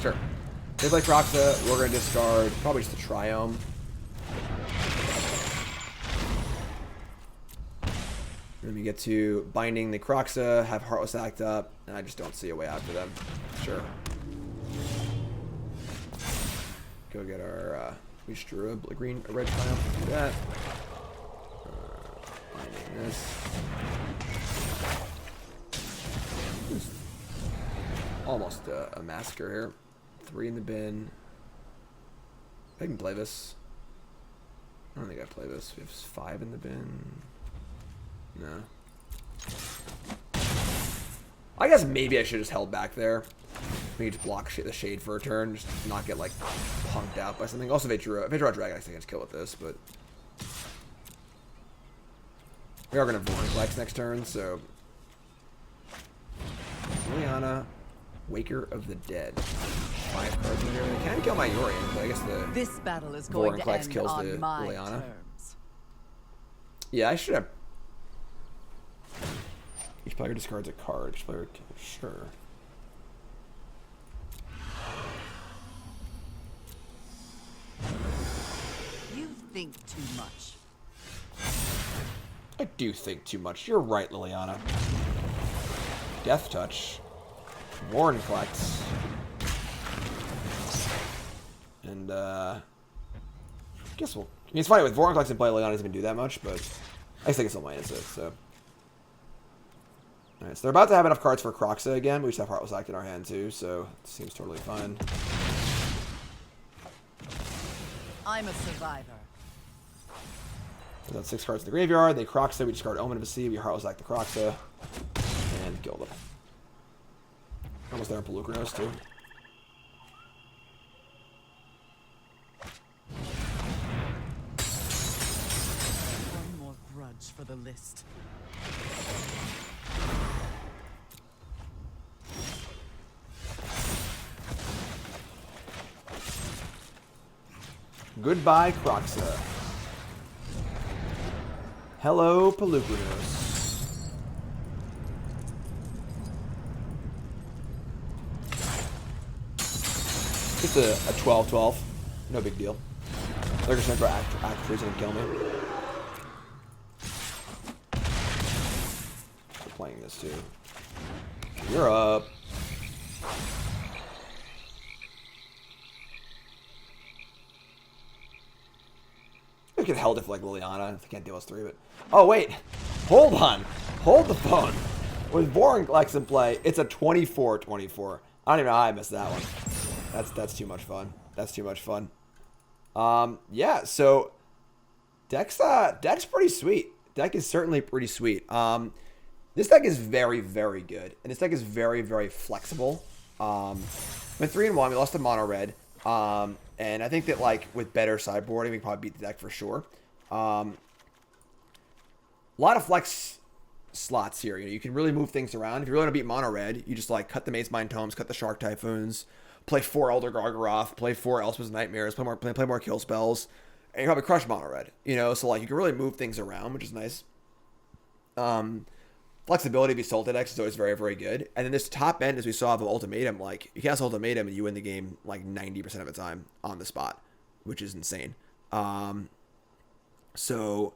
Sure. They play Kroxa. We're going to discard probably just a Triome. Then we get to binding the Kroxa, have Heartless Act up, and I just don't see a way out for them. Sure. Go get our, we just drew a red Triumph. Do that. Binding this. Almost a Massacre here. 3 in the bin. I can play this. I don't think I play this. We have 5 in the bin. No. I guess maybe I should have just held back there. We just block the shade for a turn, just not get like punked out by something. Also, if I draw a dragon, I think I just kill with this, but we are gonna Vorinclex next turn, so Waker of the Dead. 5 cards in here. They can kill my Yorion, but I guess the This battle is going to Vorinclex end kills on the my Liliana. terms. Yeah, I should have. Each player discards a card. Each player, sure. You think too much. I do think too much. You're right, Liliana. Death Touch. Vorinclex. And, I guess we'll... I mean, it's funny, with Vorinclex and play, Liliana doesn't even do that much, but I guess I can still minus it, so... Alright, so they're about to have enough cards for Kroxa again, but we just have Heartless Act in our hand, too, so it seems totally fine. I'm a survivor. There's that 6 cards in the graveyard. They Kroxa, we discard Omen of a Sea, we Heartless Act the Kroxa, and kill them. Almost there on Polukranos, too. One more grudge for the list. Goodbye, Kroxa. Hello, Polukranos. Just a 12-12. No big deal. They're just going to act freeze and kill me. We're playing this too. You're up. I could have held it for like Liliana if I can't deal us 3, but... Oh, wait. Hold on. Hold the phone. With Vorinclex in play, it's a 24-24. I don't even know how I missed that one. That's too much fun. That's too much fun. Yeah, so... Deck's pretty sweet. Deck is certainly pretty sweet. This deck is very, very good. And this deck is very, very flexible. Went 3-1. We lost to mono red. And I think that, like, with better sideboarding, we can probably beat the deck for sure. A lot of flex slots here. You know, you can really move things around. If you really want to beat mono red, you just, like, cut the Mazemind Tomes, cut the Shark Typhoons, play 4 Elder Gargaroth, play 4 Elspeth's Nightmares, play more kill spells, and you probably crush mono red. You know, so, like, you can really move things around, which is nice. Flexibility of these Sultan decks is always very, very good. And then this top end, as we saw of Ultimatum, like, you cast Ultimatum and you win the game, like, 90% of the time on the spot, which is insane. So,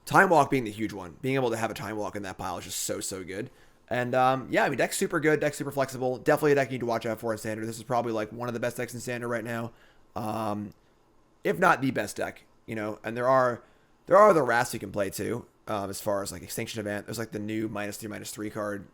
Time Walk being the huge one. Being able to have a Time Walk in that pile is just so, so good. And, yeah, I mean, deck's super good, deck's super flexible. Definitely a deck you need to watch out for in Standard. This is probably, like, one of the best decks in Standard right now. If not the best deck, you know. And there are other Wraths you can play, too. As far as like Extinction Event, there's like the new -3/-3 card.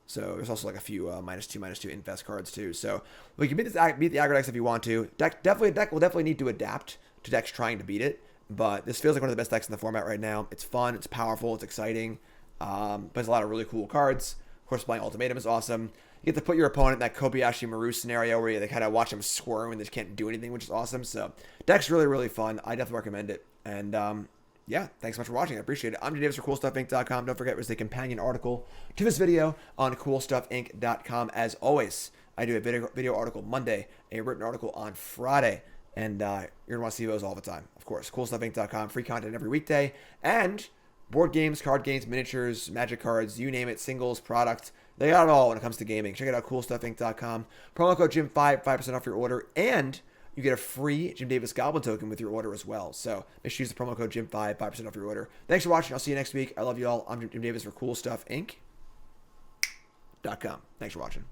So there's also like a few -2/-2 Infest cards too. So we can beat the aggro decks if you want to. Deck will definitely need to adapt to decks trying to beat it. But this feels like one of the best decks in the format right now. It's fun, it's powerful, it's exciting. Plays a lot of really cool cards. Of course, playing Ultimatum is awesome. You get to put your opponent in that Kobayashi Maru scenario where they kind of watch them squirm and they just can't do anything, which is awesome. So deck's really, really fun. I definitely recommend it. And yeah, thanks so much for watching. I appreciate it. I'm Jim Davis for CoolStuffInc.com. Don't forget, there's a companion article to this video on CoolStuffInc.com. As always, I do a video article Monday, a written article on Friday, and you're going to want to see those all the time. Of course, CoolStuffInc.com, free content every weekday, and board games, card games, miniatures, magic cards, you name it, singles, product. They got it all when it comes to gaming. Check it out, CoolStuffInc.com. Promo code Jim5, 5% off your order, and you get a free Jim Davis Goblin token with your order as well. So make sure you use the promo code Jim5, 5% off your order. Thanks for watching. I'll see you next week. I love you all. I'm Jim Davis for CoolStuffInc.com. Thanks for watching.